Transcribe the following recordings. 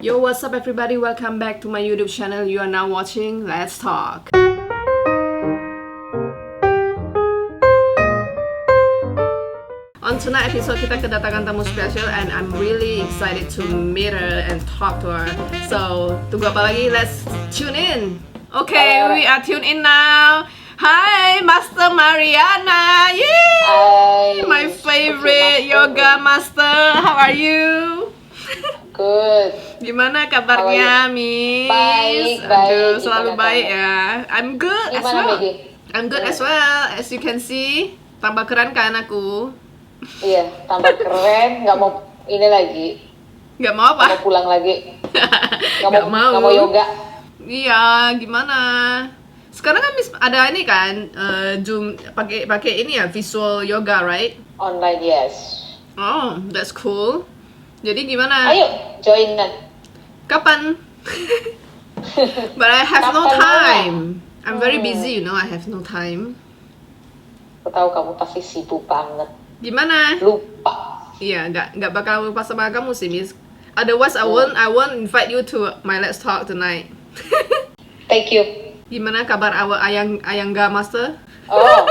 Yo, what's up everybody? Welcome back to my YouTube channel. You are now watching Let's Talk. On tonight episode, kita kedatangan tamu spesial and I'm really excited to meet her and talk to her. So, tunggu apa lagi? Let's tune in. Okay, we are tuned in now. Hi, Master Mariana. Yay! Hi. My favorite yoga master. How are you? Good. Gimana kabarnya, Miss? Baik, Aduh, baik. selalu Gimana baik kamu? ya. I'm good as Gimana, well. Maggie? I'm good as well. As you can see, tambah keren kan aku. Iya, tambah keren. Nggak mau ini lagi. Gak mau Nggak apa? mau pulang lagi. Nggak mau. Nggak mau yoga. Iya, gimana? Sekarang kan Miss ada ini kan, Zoom pakai ini ya, visual yoga, right? Online, yes. Oh, that's cool. Jadi gimana? Ayo, joinan. Kapan? But I have no Kapan time. I'm very busy, you know. I have no time. Aku tahu kamu pasti sibuk banget. Gimana? Lupa. Iya, nggak bakal lupa sama kamu sih, Miss. Otherwise, I won't invite you to my Let's Talk tonight. Thank you. Gimana kabar Ayangga Master? Oh,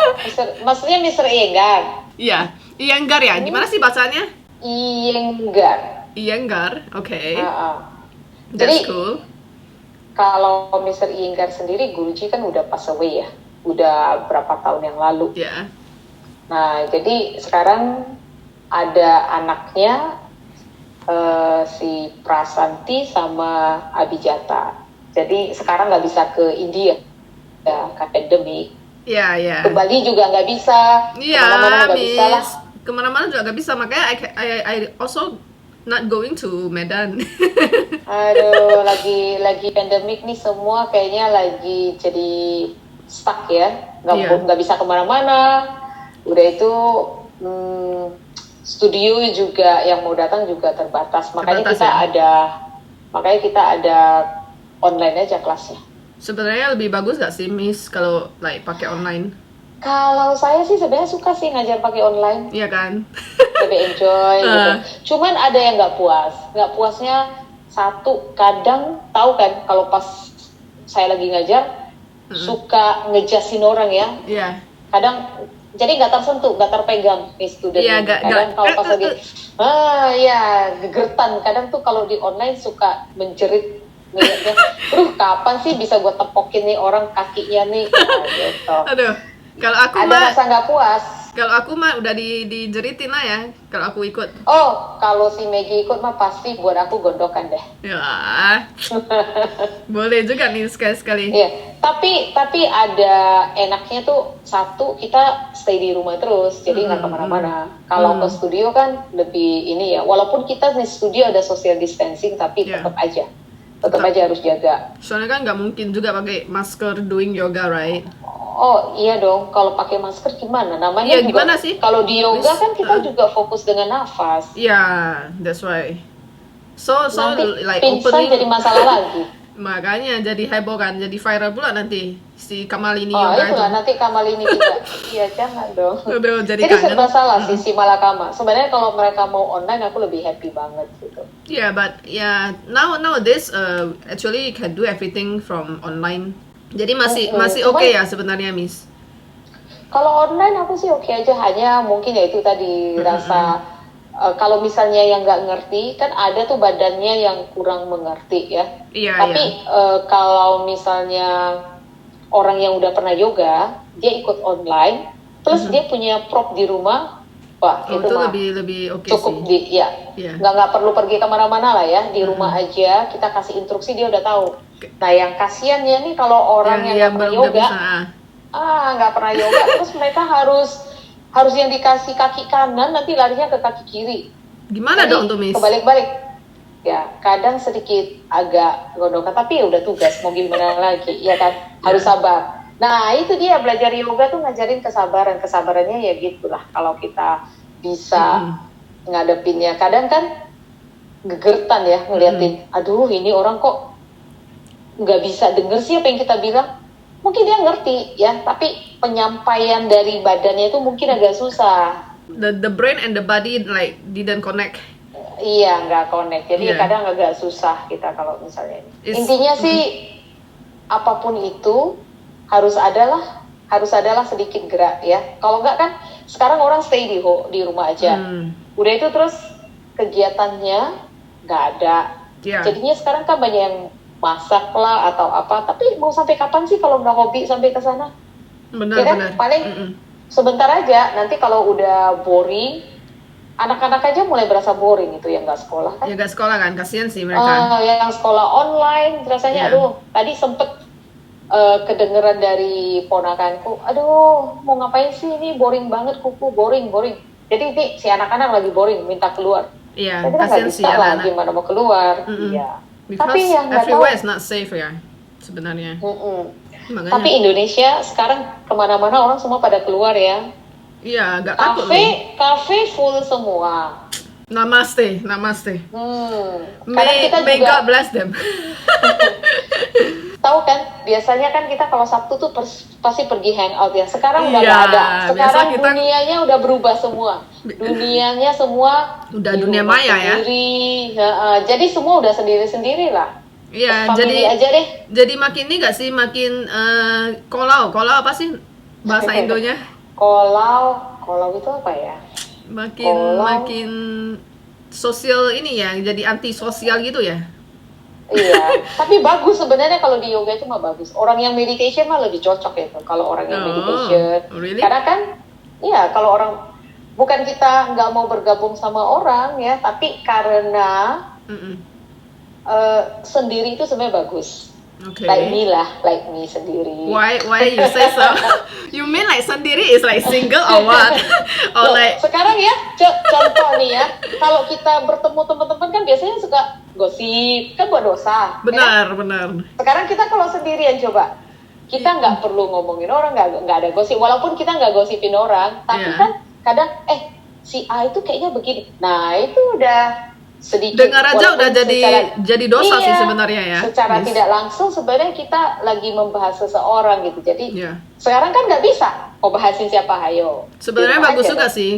maksudnya Mr. Iyengar. Iya, Iyenggar ya. Gimana sih bacanya? Iyengar. Iyenggar, oke. Jadi, That's cool. Kalau Mr. Iyengar sendiri, Guruji kan udah pass away ya. Udah berapa tahun yang lalu. Ya. Nah, jadi sekarang ada anaknya si Prasanti sama Abijata. Jadi sekarang nggak bisa ke India, ya, ke pandemi. Iya, iya. Ke Bali juga nggak bisa. Iya, Kemana-mana nggak bisa lah. Miss. Kemana-mana juga nggak bisa. Makanya I also not going to Medan. Aduh, lagi pandemik nih, semua kayaknya lagi jadi stuck ya, nggak bisa kemana-mana. Udah itu studio juga yang mau datang juga terbatas. Makanya kita ada online aja kelasnya. Sebenarnya lebih bagus gak sih, Miss, kalau pakai online? Kalau saya sih sebenarnya suka sih ngajar pakai online. Iya kan? Lebih enjoy gitu. Cuman ada yang nggak puas. Nggak puasnya satu, kadang tahu kan kalau pas saya lagi ngajar suka ngejasin orang ya. Iya. Kadang jadi nggak tersentuh, nggak terpegang nih student. Iya, kadang kalau pas lagi gegertan. Kadang tuh kalau di online suka menjerit ngeliatnya, kapan sih bisa gue tepokin nih orang kakinya nih, gitu. Aduh, kalau aku ada rasa nggak puas. Kalau aku mah udah dijeritin lah ya, kalau aku ikut. Oh, kalau si Maggie ikut mah pasti buat aku gondokan deh. Ya, boleh juga nih sekali-sekali. Iya, tapi ada enaknya tuh satu, kita stay di rumah terus, jadi nggak kemana-mana. Kalau ke studio kan lebih ini ya, walaupun kita di studio ada social distancing, tapi tetap aja harus jaga. Soalnya kan nggak mungkin juga pakai masker doing yoga, right? Oh iya dong, kalau pakai masker gimana? Namanya iya, juga, gimana sih? Kalau di yoga kan kita juga fokus dengan nafas. Iya, that's why. So Nanti like pingsan opening jadi masalah lagi. Makanya jadi heboh kan, jadi viral pula nanti si Kamalini Oh yoga itulah, nanti Kamalini juga. Iya jangan dong. Udah jadi serba salah sih si Malakama. Sebenarnya kalau mereka mau online aku lebih happy banget gitu. Yeah, but nowadays actually you can do everything from online. Jadi masih oke ya sebenarnya, Miss. Kalau online aku sih oke aja, hanya mungkin ya itu tadi rasa kalau misalnya yang nggak ngerti kan ada tuh badannya yang kurang mengerti ya. Iya. Tapi kalau misalnya orang yang udah pernah yoga dia ikut online, plus dia punya prop di rumah, wah itu mah lebih oke cukup sih. Nggak perlu pergi kemana-mana lah ya, di rumah aja kita kasih instruksi dia udah tahu. Nah yang kasihan ya nih kalau orang yang nggak pernah yoga, nggak pernah yoga, terus mereka harus yang dikasih kaki kanan nanti larinya ke kaki kiri. Gimana dong tuh, Miss? Kebalik-balik. Ya kadang sedikit agak gondokan, tapi ya udah tugas mau gimana lagi, ya kan harus sabar. Nah itu dia belajar yoga tuh ngajarin kesabarannya ya gitulah kalau kita bisa ngadepinnya. Kadang kan gegertan ya ngeliatin, aduh ini orang kok nggak bisa denger sih apa yang kita bilang. Mungkin dia ngerti ya, tapi penyampaian dari badannya itu mungkin agak susah. The brain and the body like didn't connect. iya nggak connect. Jadi Iya. kadang agak susah kita kalau misalnya ini. It's- Intinya sih apapun itu harus adalah sedikit gerak ya. Kalau nggak kan sekarang orang stay di rumah aja. Udah itu terus kegiatannya nggak ada. Iya. Jadinya sekarang kan banyak yang masak lah atau apa. Tapi mau sampai kapan sih kalau udah hobi sampai ke sana? Benar, Ya kan? benar. Paling sebentar aja. Nanti kalau udah boring, anak-anak aja mulai berasa boring itu yang nggak sekolah kan. Ya gak sekolah kan, kasihan sih mereka. Yang sekolah online rasanya, Iya. aduh, tadi sempet kedengeran dari ponakanku, aduh, mau ngapain sih ini boring banget kuku, boring. Jadi ini si anak-anak lagi boring, minta keluar. Iya, Saya kira nggak kasihan sih bisa lah, anak-anak. gimana mau keluar? Iya. Because Tapi ya nggak tahu. everywhere is not safe ya, sebenarnya. Makanya, Tapi Indonesia sekarang kemana-mana orang semua pada keluar ya. iya, gak takut loh. Kafe full semua. Namaste. Kadang kita May juga God bless them. tahu kan, biasanya kan kita kalau Sabtu tuh pasti pergi hangout ya. Sekarang udah Iya, nggak ada. biasa Sekarang kita- dunianya udah berubah semua. Dunianya semua Udah di dunia rumah maya ya. sendiri. Jadi semua udah sendiri-sendiri lah. Iya, Family jadi aja deh. jadi makin ini gak sih, makin kolau apa sih bahasa Indonya? Kolau itu apa ya? Kolau. Makin sosial ini ya, jadi anti sosial gitu ya. Iya, tapi bagus sebenarnya kalau di yoga itu mah bagus. Orang yang meditation mah lebih cocok itu kalau orang yang Oh, meditation. really? Karena kan, iya kalau orang bukan kita nggak mau bergabung sama orang ya, tapi karena sendiri itu sebenarnya bagus. Okay. Like me sendiri. Why you say so? You mean like sendiri is like single or what? Or Loh, like sekarang ya, contoh nih ya, kalau kita bertemu teman-teman kan biasanya suka gosip, kan buat dosa. Ya? benar. Sekarang kita kalau sendirian coba, kita nggak perlu ngomongin orang, nggak ada gosip. Walaupun kita nggak gosipin orang, tapi Iya. kan kadang si A itu kayaknya begini. Nah itu udah sedikit. dengar aja walaupun udah jadi dosa sih sebenarnya ya. Secara Miss. tidak langsung sebenarnya kita lagi membahas seseorang gitu. Jadi Iya. sekarang kan nggak bisa. Mau bahasin siapa, ayo. Sebenarnya Di rumah bagus aja juga deh. sih.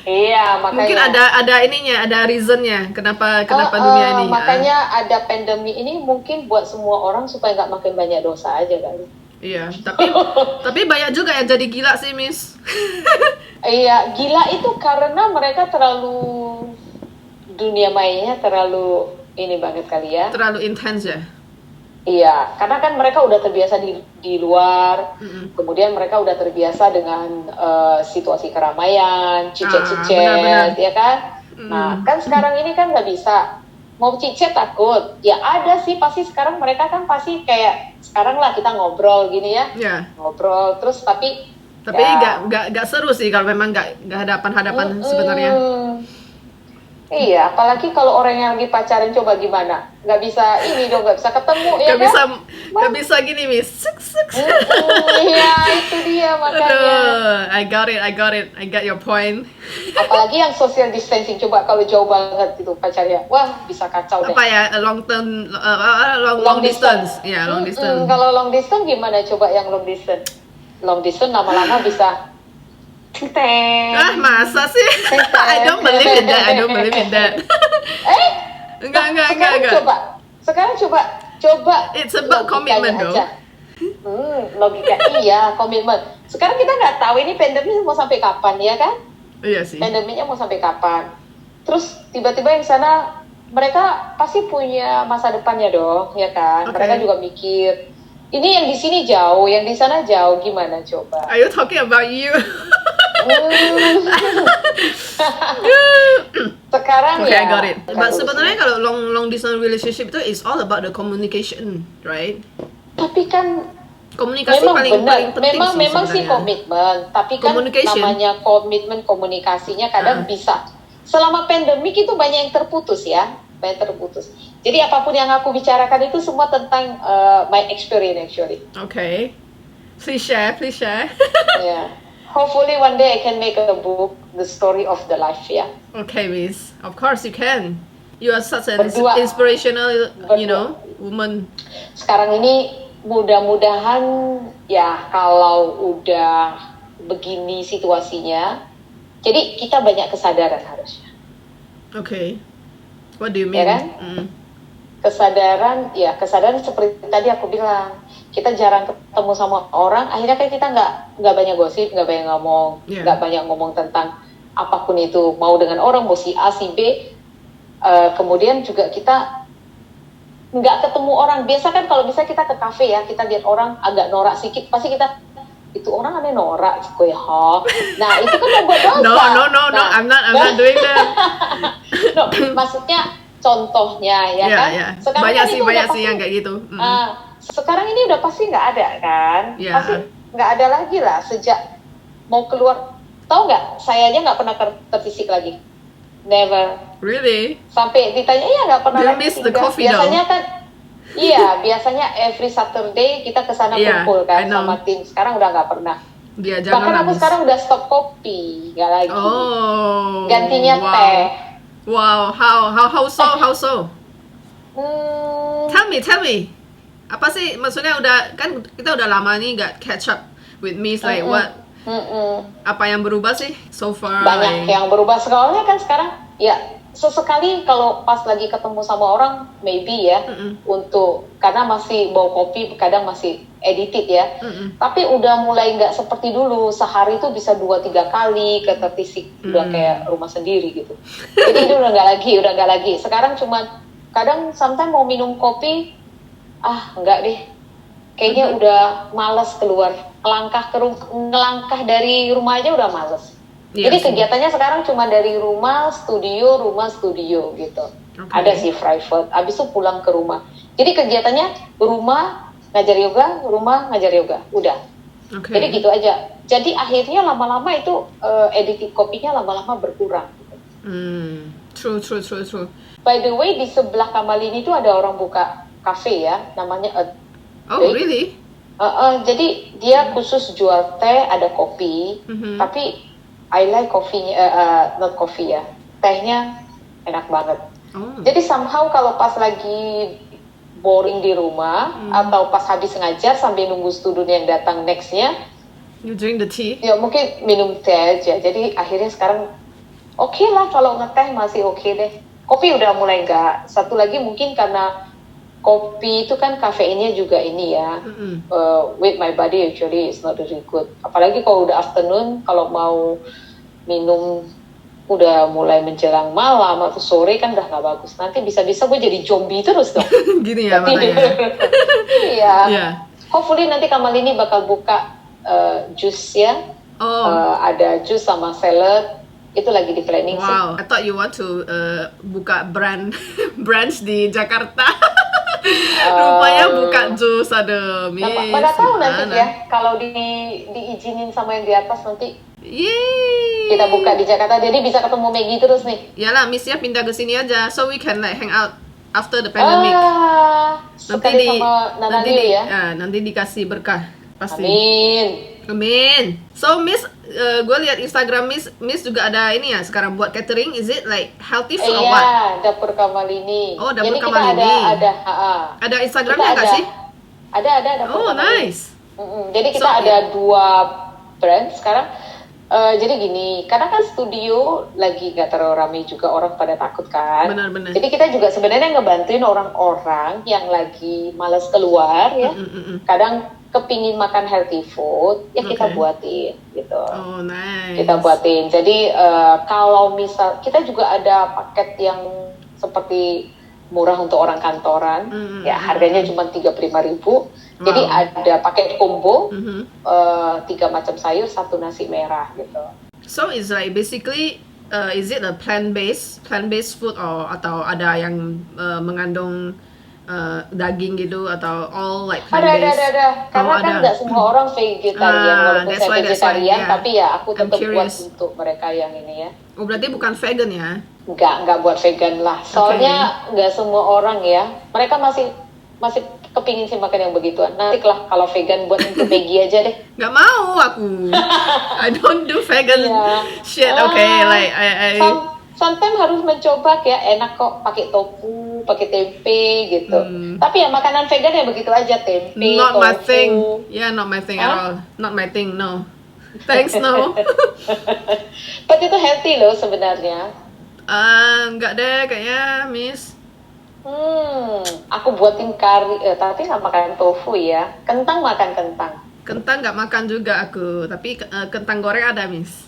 Iya, makanya. Mungkin ada ininya, ada reasonnya kenapa dunia ini. Makanya ada pandemi ini mungkin buat semua orang supaya nggak makin banyak dosa aja kali. Iya, tapi banyak juga yang jadi gila sih, Miss. Iya, gila itu karena mereka terlalu dunia mainnya terlalu ini banget kali ya. Terlalu intens ya. Iya, karena kan mereka udah terbiasa di luar, kemudian mereka udah terbiasa dengan situasi keramaian, cicet-cicet, benar-benar. ya kan? Nah, kan sekarang ini kan nggak bisa. Mau cicet takut. Ya ada sih, pasti sekarang mereka kan pasti kayak, sekarang lah kita ngobrol gini ya. Iya. Ngobrol, terus tapi Tapi nggak seru sih kalau memang nggak hadapan sebenarnya. Iya, apalagi kalau orang yang lagi pacaran coba gimana? Nggak bisa ini dong, nggak bisa ketemu ya Nggak bisa gini, Miss. Suk. Iya, itu dia makanya. Aduh, I got it. I got your point. Apalagi yang social distancing, coba kalau jauh banget gitu pacarnya, wah bisa kacau deh. Apa ya, long distance. Ya, long distance. Kalau long distance gimana coba yang long distance? Long distance lama-lama bisa. Masa sih? I don't believe in that. Enggak. Sekarang coba. It's about commitment, logikanya though. aja. Logika iya, komitmen. Sekarang kita nggak tahu ini pandemi mau sampai kapan ya kan? Iya sih. Pandeminya mau sampai kapan? Terus tiba-tiba yang sana mereka pasti punya masa depannya dong, ya kan? Okay. Mereka juga mikir, ini yang di sini jauh, yang di sana jauh, gimana coba? Are you talking about you? Sekarang Okay, ya. I got it. kan But urusan. sebenarnya kalau long distance relationship itu is all about the communication, right? Tapi kan Komunikasi memang paling benar, penting memang sih sebenarnya. komitmen, tapi kan Communication. namanya komitmen komunikasinya kadang bisa. Selama pandemik itu banyak yang terputus ya, banyak terputus. Jadi apapun yang aku bicarakan itu semua tentang my experience actually. Okay. Please share. Yeah. Hopefully one day I can make a book, the story of the life ya. Okay, Miss. Of course you can. You are such an Berdua. inspirational, Berdua. woman. Sekarang ini mudah-mudahan ya kalau udah begini situasinya, jadi kita banyak kesadaran harusnya. Okay. What do you Ya mean? kan? Kesadaran seperti tadi aku bilang, kita jarang ketemu sama orang, akhirnya kan kita nggak banyak gosip, nggak banyak ngomong, Yeah. nggak banyak ngomong tentang apapun itu, mau dengan orang, mau si A, si B. Kemudian juga kita nggak ketemu orang. Biasa kan kalau bisa kita ke kafe ya, kita lihat orang agak norak sedikit, pasti kita itu orang aneh norak, gue ha. Nah itu kan membuat dosa. No, I'm not doing that. No, maksudnya contohnya ya kan. Yeah. Sekarang Banyak kan sih itu udah yang kayak gitu. sekarang ini udah pasti nggak ada kan. Yeah. Pasti nggak ada lagi lah sejak mau keluar. Tahu nggak? Saya aja nggak pernah terfisik lagi. Never. Really? Sampai ditanya ya nggak pernah Do you lagi. miss the coffee Biasanya kan. Iya, biasanya every Saturday kita kesana kumpul kan sama tim. Sekarang udah nggak pernah. Dia Bahkan aku sekarang udah stop kopi, nggak lagi. Oh. Gantinya wow. teh. Wow, how so? Tell me. Apa sih maksudnya kita udah lama nih nggak catch up with me, like what? Apa yang berubah sih so far? Banyak yang berubah soalnya kan sekarang ya. Sesekali kalau pas lagi ketemu sama orang, maybe ya, karena masih bawa kopi, kadang masih edited ya. Tapi udah mulai nggak seperti dulu, sehari itu bisa 2-3 kali ke tertisik, udah kayak rumah sendiri gitu. Jadi itu udah nggak lagi. Sekarang cuma kadang sometimes mau minum kopi, nggak deh, kayaknya udah malas keluar, ngelangkah dari rumah aja udah malas. Jadi kegiatannya sekarang cuma dari rumah studio gitu. Okay. Ada sih private, abis itu pulang ke rumah. Jadi kegiatannya rumah ngajar yoga, udah. Okay. Jadi gitu aja. Jadi akhirnya lama-lama itu editing kopinya lama-lama berkurang. True. By the way, di sebelah Kamalini itu ada orang buka cafe ya, namanya Oh really? Jadi dia khusus jual teh, ada kopi, tapi I like coffee-nya, not coffee ya, tehnya enak banget. Jadi somehow kalau pas lagi boring di rumah atau pas habis ngajar sambil nunggu student yang datang nextnya, you drink the tea? Ya mungkin minum teh aja. Jadi akhirnya sekarang oke lah kalau ngeteh masih oke deh. Kopi udah mulai enggak. Satu lagi mungkin karena kopi itu kan kafeinnya juga ini ya, with my body actually is not really good. Apalagi kalau udah afternoon, kalau mau minum udah mulai menjelang malam atau sore kan udah nggak bagus. Nanti bisa-bisa gue jadi zombie terus dong. Gini ya matanya. Iya. Hopefully nanti Kamalini bakal buka jus ya. Ada jus sama salad. Itu lagi di planning sih. Wow, I thought you want to buka branch di Jakarta. Rupanya buka jus, ada miss. Mana tahu nanti ya, kalau diizinin sama yang di atas nanti kita buka di Jakarta, jadi bisa ketemu Maggie terus nih. Yalah, Miss ya pindah ke sini aja, so we can like hang out after the pandemic. Nanti dikasih berkah pasti. Amin. So Miss, gue lihat Instagram Miss juga ada ini ya sekarang buat catering. Is it like healthy food or what? Iya, dapur Kamalini. Oh, dapur jadi Kamalini. Kita ada Instagramnya nggak sih? Ada. Oh, nice. Jadi kita ada 2 brand sekarang. Jadi gini, karena kan studio lagi nggak terlalu ramai juga, orang pada takut kan. Benar. Jadi kita juga sebenarnya ngebantuin orang-orang yang lagi malas keluar ya. Kadang kepingin makan healthy food, ya kita buatin gitu. Oh, nice. Kita buatin. Jadi kalau misal kita juga ada paket yang seperti murah untuk orang kantoran, ya harganya cuma 35.000. Jadi ada paket combo, 3 macam sayur, 1 nasi merah gitu. So it's like basically, is it a plant-based food atau ada yang mengandung daging gitu atau all like plant-based? Ada. Karena kan nggak semua orang vegetarian, walaupun saya vegetarian, tapi ya aku tetap buat untuk mereka yang ini ya. Oh, berarti bukan vegan ya? Nggak buat vegan lah. Soalnya nggak semua orang ya. Mereka masih kepingin sih makan yang begituan. Nanti lah kalau vegan buat untuk Maggie aja deh. Nggak mau aku. I don't do vegan shit. Okay, like I sometimes harus mencoba kayak enak kok pakai tofu, pakai tempe gitu. Tapi ya makanan vegan ya begitu aja, tempe, not tofu. my thing. Yeah, not my thing at all. Not my thing, no. Thanks, no. But itu healthy loh sebenarnya. Enggak deh kayaknya, Miss. Aku buatin kari, tapi nggak makan tofu ya. Kentang makan kentang. Kentang nggak makan juga aku, tapi kentang goreng ada, Miss.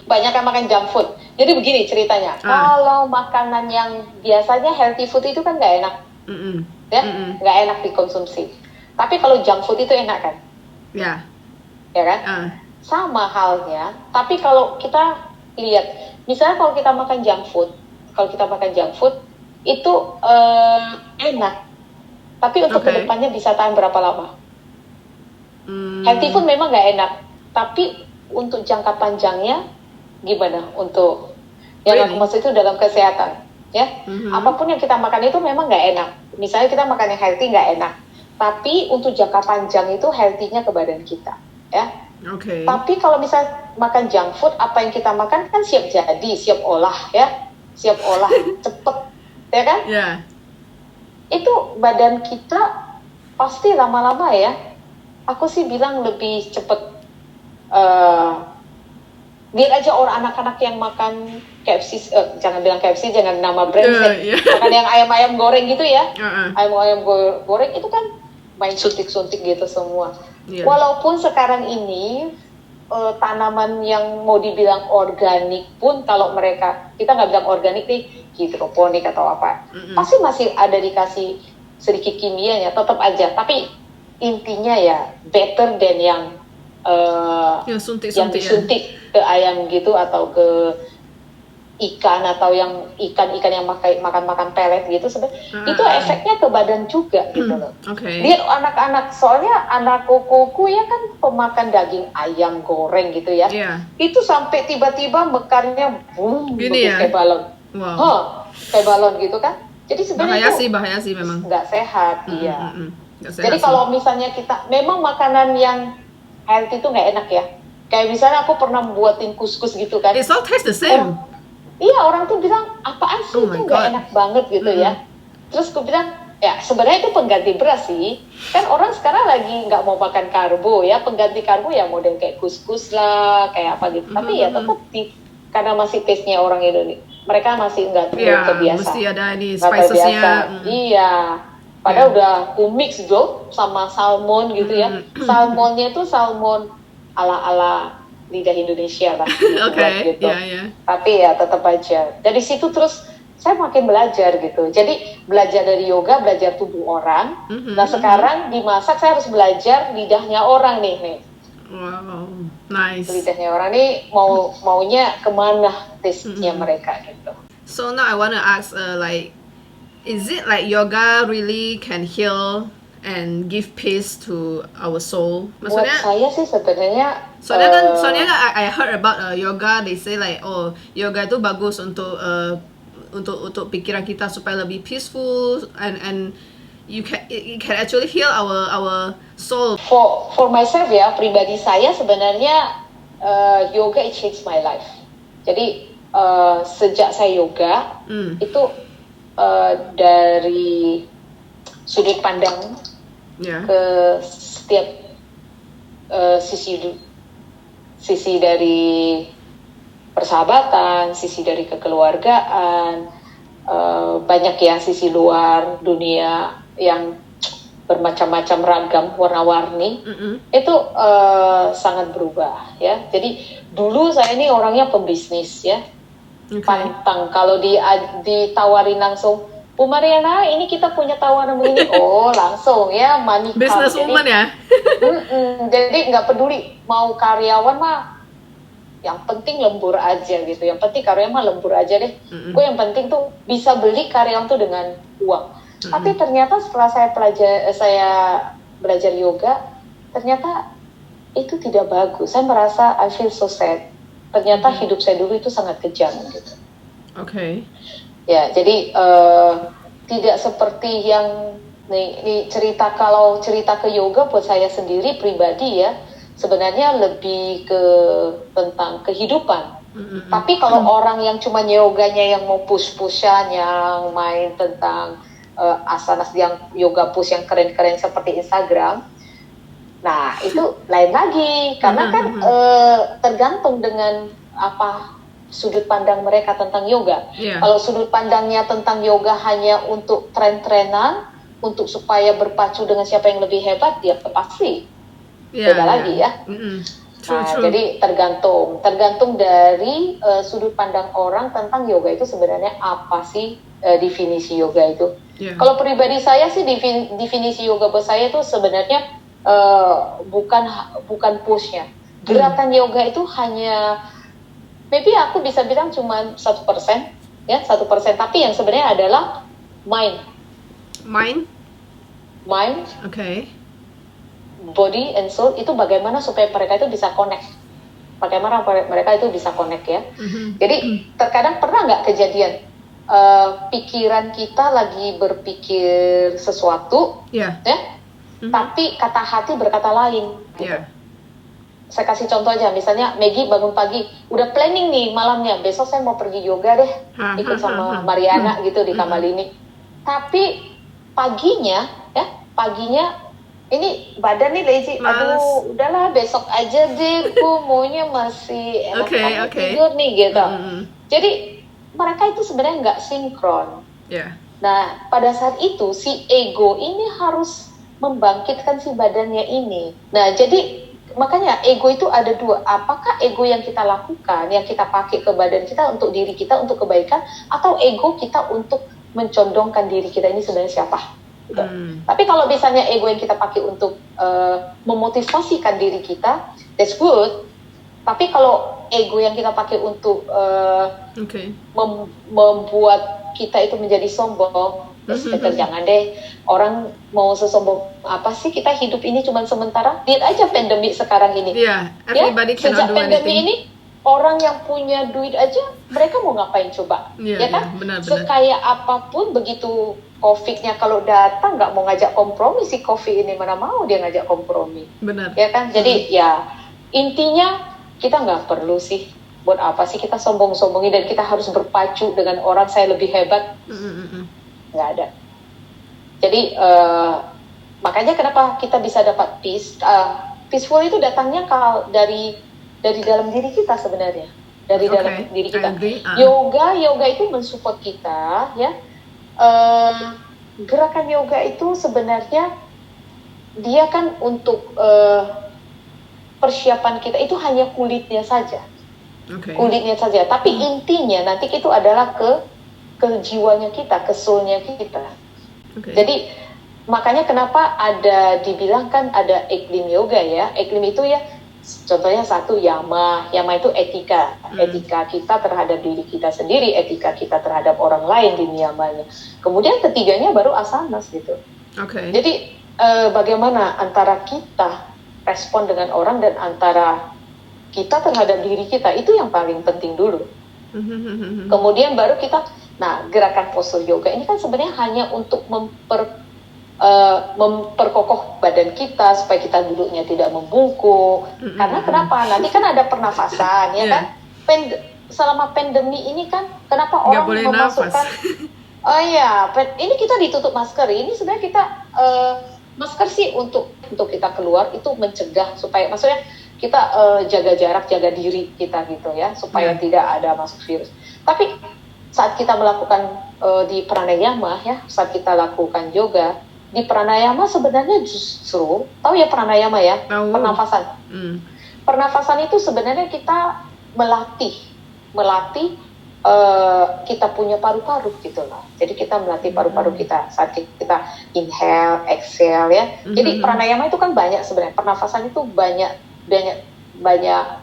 Banyak yang makan junk food. Jadi begini ceritanya. Kalau makanan yang biasanya healthy food itu kan nggak enak, Mm-mm. ya, Mm-mm. nggak enak dikonsumsi. Tapi kalau junk food itu enak kan, Ya. ya kan? Sama halnya. Tapi kalau kita lihat, misalnya kalau kita makan junk food itu enak. Tapi untuk kedepannya bisa tahan berapa lama? Healthy food memang nggak enak, tapi untuk jangka panjangnya gimana? Untuk yang aku maksud itu dalam kesehatan, ya. Apapun yang kita makan itu memang nggak enak. Misalnya kita makan yang healthy nggak enak, tapi untuk jangka panjang itu healthy-nya ke badan kita, ya. Tapi kalau misalnya makan junk food, apa yang kita makan kan siap jadi, siap olah, ya, siap olah, cepet, ya kan? Yeah. Itu badan kita pasti lama-lama ya. Aku sih bilang lebih cepet. Lihat aja orang anak-anak yang makan KFC, jangan bilang KFC, jangan nama brand, makan yang ayam-ayam goreng gitu ya. Ayam-ayam goreng itu kan main suntik-suntik gitu semua. Walaupun sekarang ini tanaman yang mau dibilang organik pun, kalau kita nggak bilang organik nih, hidroponik atau apa, pasti masih ada dikasih sedikit kimianya, tetap aja. Tapi intinya ya better than yang yang disuntik ke ayam gitu, atau ke ikan, atau yang ikan yang makan pelet gitu. Itu efeknya ke badan juga gitu loh. Lihat anak-anak, soalnya anak kukuku ya kan pemakan daging ayam goreng gitu ya. Itu sampai tiba-tiba mekarnya boom, kayak balon. Kayak balon gitu kan. Jadi sebenarnya bahaya sih memang. Nggak sehat, iya. Jadi kalau misalnya kita memang makanan yang healthy itu nggak enak ya. Kayak misalnya aku pernah buatin kuskus gitu kan. It all tastes the same. Orang tuh bilang, apaan sih itu nggak enak banget gitu ya. Terus aku bilang, ya sebenarnya itu pengganti beras sih. Kan orang sekarang lagi nggak mau makan karbo ya. Pengganti karbo ya model kayak kuskus lah, kayak apa gitu. Tapi ya tetap karena masih taste-nya orang Indonesia. Mereka masih nggak terbiasa. Mesti ada ini spices-nya. Iya. Padahal udah kumix dong sama salmon gitu ya. Salmonnya itu salmon ala-ala lidah Indonesia lah. Gitu. Tapi ya tetap aja. Dari situ terus saya makin belajar gitu. Jadi belajar dari yoga, belajar tubuh orang. Nah sekarang dimasak saya harus belajar lidahnya orang nih. Wow, nice. Lidahnya orang nih maunya kemana taste-nya mereka gitu. So now I want to ask, is it like yoga really can heal and give peace to our soul? Maksudnya, buat saya sih sebenarnya. Soalnya kan I heard about yoga. They say like, yoga itu bagus untuk pikiran kita supaya lebih peaceful, and it can actually heal our soul. For myself ya, pribadi saya sebenarnya yoga it changed my life. Jadi sejak saya yoga itu dari sudut pandang ke setiap sisi dari persahabatan, sisi dari kekeluargaan, banyak ya sisi luar dunia yang bermacam-macam ragam warna-warni, itu sangat berubah ya. Jadi dulu saya ini orangnya pembisnis ya, pantang kalau ditawarin langsung, Bu Mariana, ini kita punya tawaran begini, langsung ya, money come. Business woman ya. Jadi nggak peduli mau karyawan mah, yang penting lembur aja gitu. Yang penting karyawan mah lembur aja deh. Gue yang penting tuh bisa beli karyawan tuh dengan uang. Tapi ternyata setelah saya belajar yoga, ternyata itu tidak bagus. Saya merasa I feel so sad. Ternyata hidup saya dulu itu sangat kejam gitu. Ya, jadi tidak seperti yang nih cerita. Kalau cerita ke yoga buat saya sendiri pribadi ya, sebenarnya lebih ke tentang kehidupan. Tapi kalau orang yang cuma yoganya yang mau push-pushan, yang main tentang asanas yang yoga push yang keren-keren seperti Instagram, nah itu lain lagi. Karena kan tergantung dengan apa sudut pandang mereka tentang yoga. Yeah. Kalau sudut pandangnya tentang yoga hanya untuk tren-trenan, untuk supaya berpacu dengan siapa yang lebih hebat, ya pasti beda lagi ya. True. Jadi tergantung dari sudut pandang orang tentang yoga itu sebenarnya apa sih definisi yoga itu. Yeah. Kalau pribadi saya sih definisi yoga buat saya itu sebenarnya bukan push-nya. Gerakan yoga itu hanya maybe aku bisa bilang cuma 1%, ya 1%. Tapi yang sebenarnya adalah mind, Okay. body and soul itu bagaimana supaya mereka itu bisa connect. Bagaimana mereka itu bisa connect ya. Jadi terkadang pernah nggak kejadian pikiran kita lagi berpikir sesuatu, Yeah. ya, tapi kata hati berkata lain. Gitu. Yeah. Saya kasih contoh aja, misalnya Maggie bangun pagi, udah planning nih malamnya, besok saya mau pergi yoga deh, ikut sama Mariana gitu di Kamalini. Tapi paginya, ini badan nih lazy, aduh udahlah besok aja deh, gue maunya masih enak tidur nih gitu. Jadi mereka itu sebenarnya nggak sinkron. Yeah. Nah pada saat itu si ego ini harus membangkitkan si badannya ini. Nah jadi makanya ego itu ada dua. Apakah ego yang kita lakukan, yang kita pakai ke badan kita untuk diri kita, untuk kebaikan, atau ego kita untuk mencondongkan diri kita ini sebenarnya siapa? Gitu. Tapi kalau misalnya ego yang kita pakai untuk memotivasikan diri kita, that's good. Tapi kalau ego yang kita pakai untuk membuat kita itu menjadi sombong, jangan deh, orang mau sesombong apa sih, kita hidup ini cuma sementara. Lihat aja pandemi sekarang ini. Yeah, everybody cannot sejak do pandemi anything. ini, orang yang punya duit aja, mereka mau ngapain coba? Ya kan? Benar. Sekaya apapun begitu COVID-nya kalau datang nggak mau ngajak kompromi, si COVID ini mana mau dia ngajak kompromi. Benar. Ya kan? Jadi ya intinya kita nggak perlu sih, buat apa sih kita sombong-sombongin dan kita harus berpacu dengan orang saya lebih hebat. Nggak ada. Jadi makanya kenapa kita bisa dapat peace. Peaceful itu datangnya dari dalam diri kita sebenarnya, dari dalam diri kita. Yoga itu mensupport kita, ya. Gerakan yoga itu sebenarnya dia kan untuk persiapan kita itu hanya kulitnya saja, kulitnya saja. Tapi intinya nanti itu adalah ke jiwanya kita, ke soulnya kita. Jadi makanya kenapa ada dibilang kan ada iklim yoga ya. Iklim itu ya contohnya satu yama itu etika kita terhadap diri kita sendiri, etika kita terhadap orang lain di niyamanya. Kemudian ketiganya baru asanas gitu. Jadi bagaimana antara kita respon dengan orang dan antara kita terhadap diri kita, itu yang paling penting dulu. Kemudian baru kita, nah gerakan postur yoga ini kan sebenarnya hanya untuk memperkokoh badan kita supaya kita duduknya tidak membungkuk. Karena kenapa? Nanti kan ada pernafasan, ya kan? Selama pandemi ini kan, kenapa orang memasukkan? Oh iya, ini kita ditutup masker. Ini sebenarnya kita masker sih untuk kita keluar itu mencegah supaya, maksudnya kita jaga jarak, jaga diri kita gitu ya, supaya tidak ada masuk virus. Tapi saat kita melakukan di pranayama ya, saat kita lakukan yoga di pranayama sebenarnya justru, tahu ya pranayama ya, pernafasan. Pernafasan itu sebenarnya kita melatih kita punya paru-paru gitu loh. Jadi kita melatih paru-paru kita saat kita inhale, exhale ya. Jadi pranayama itu kan banyak sebenarnya. Pernafasan itu banyak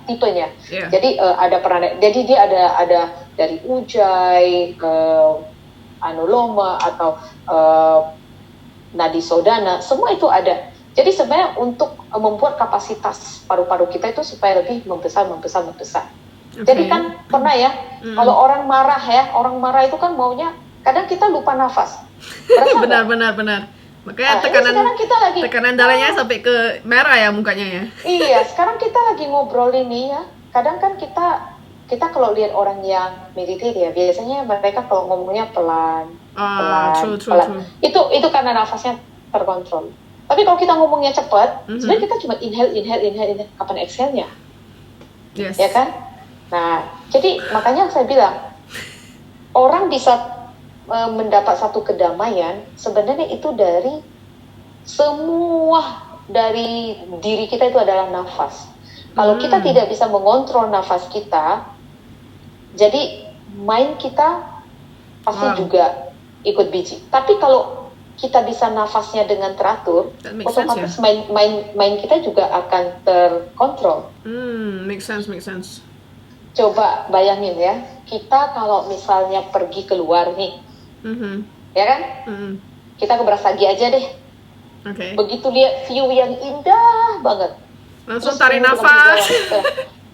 tipenya. Jadi ada pranayama. Jadi dia ada dari ujjayi ke anuloma atau nadi sodana, semua itu ada. Jadi sebenarnya untuk membuat kapasitas paru-paru kita itu supaya lebih membesar. Jadi kan pernah ya, kalau orang marah itu kan maunya, kadang kita lupa nafas. Benar. Makanya tekanan darahnya sampai ke merah ya mukanya ya. Iya, sekarang kita lagi ngobrol ini ya. Kadang kan kita kalau lihat orang yang meditate ya, biasanya mereka kalau ngomongnya pelan. True. Itu karena nafasnya terkontrol. Tapi kalau kita ngomongnya cepat, sebenarnya kita cuma inhale. Kapan exhale-nya? Yes. Ya kan? Nah, jadi makanya saya bilang orang bisa mendapat satu kedamaian sebenarnya itu dari semua dari diri kita itu adalah nafas. Kalau kita tidak bisa mengontrol nafas kita, jadi mind kita pasti juga ikut biji. Tapi kalau kita bisa nafasnya dengan teratur, That makes sense, otomatis mind kita juga akan terkontrol. Make sense. Coba bayangin ya, kita kalau misalnya pergi keluar nih, ya kan? Kita ke Brastagi aja deh. Okay. Begitu lihat view yang indah banget, Langsung terus tarik kita nafas.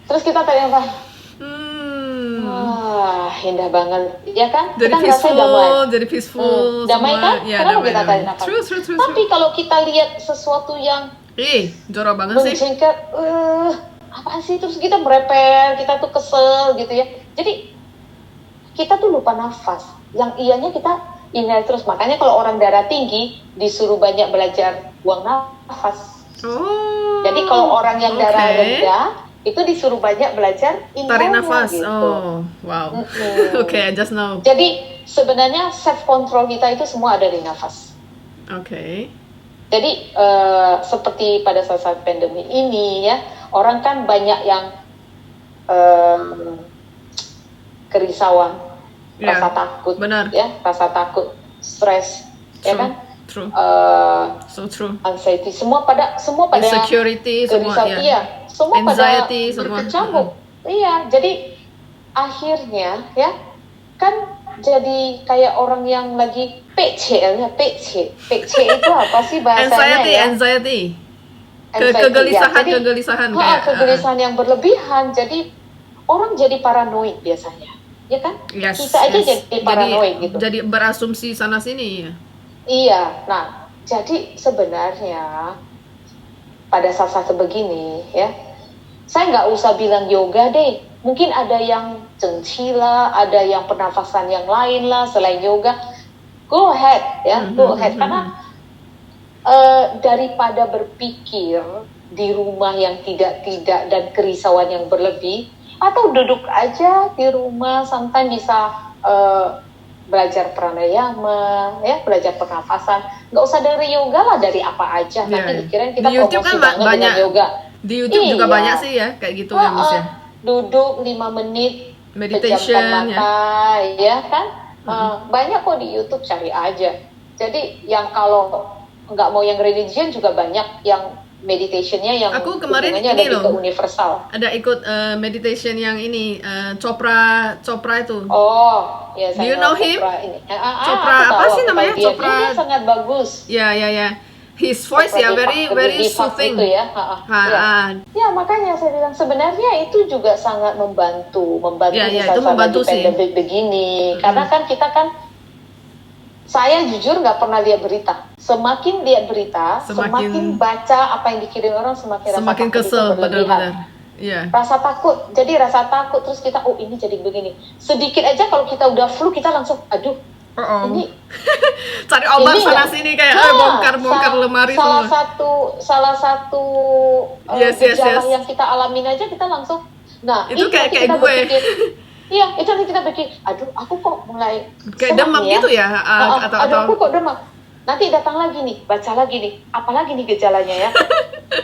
terus kita tarik nafas. Wah, indah banget, ya kan? Jadi Kita ngerasain damai. jadi peaceful. Damai semua. kan? Ya, Kenapa damai, kita damai. tarik nafas? True. Tapi kalau kita lihat sesuatu yang Jorok banget sih. menjengkel, apaan sih? Terus kita merepel, kita tuh kesel gitu ya. Jadi kita tuh lupa nafas. Yang ianya kita inhale terus. Makanya kalau orang darah tinggi disuruh banyak belajar buang nafas. Oh. Jadi kalau orang yang darah okay. rendah itu disuruh banyak belajar Tarik inhale nafas. gitu. Oh, wow. Okay, I just know. Jadi sebenarnya self control kita itu semua ada di nafas. Okay. Jadi seperti pada saat pandemi ini ya, orang kan banyak yang kerisauan, rasa takut, benar. ya, rasa takut, stres, ya kan? True. So true. Anxiety, semua pada insecurity, semua ya. Iya, semua anxiety, pada berkecamuk. Iya, jadi akhirnya ya kan jadi kayak orang yang lagi PC itu apa sih bahasanya ya? Anxiety. Kegelisahan, ya. Kegelisahan kayak kegelisahan yang berlebihan. Jadi orang jadi paranoid biasanya, ya kan? Yes, kita aja jadi paranoid gitu. Jadi berasumsi sana sini ya. Iya, nah jadi sebenarnya pada saat-saat begini ya, saya nggak usah bilang yoga deh. Mungkin ada yang cengci lah, ada yang pernafasan yang lain lah selain yoga. Go ahead ya, go ahead. Karena daripada berpikir di rumah yang tidak dan kerisauan yang berlebih, atau duduk aja di rumah, sometimes bisa belajar pranayama, ya, belajar pernafasan. Nggak usah dari yoga lah, dari apa aja. Nanti dikirain kita di YouTube promosi kan banget banyak dengan yoga. Di YouTube juga banyak sih ya kayak gitu ya Mas ya. Duduk 5 menit, meditation pejamkan mata, ya kan? Banyak kok di YouTube, cari aja. Jadi yang kalau nggak mau yang religion juga banyak yang meditationnya yang aku kemarin ini lebih loh ke universal. ada ikut meditation yang ini Chopra itu. Oh, ya saya Do you know him? Chopra apa sih namanya? Chopra. Dia sangat bagus. Ya. His voice ya very soothing. Itu ya. Ya, makanya saya bilang sebenarnya itu juga sangat membantu ya, di itu membantu sih. pandemi begini. Karena kan kita kan, saya jujur nggak pernah lihat berita. Semakin lihat berita, semakin baca apa yang dikirim orang, semakin kesel, benar-benar. Yeah. Rasa takut, terus kita ini jadi begini. Sedikit aja kalau kita udah flu kita langsung aduh. Ini cari obat sana sini kayak bongkar lemari salah semua. Salah satu gejala yang kita alamin aja kita langsung. Nah, itu kayak gue. Iya, itu nanti kita pikir, aduh, aku kok mulai kayak demam ya? Gitu ya? Aduh, aku kok demam. Nanti datang lagi nih, baca lagi nih, apalagi nih gejalanya ya.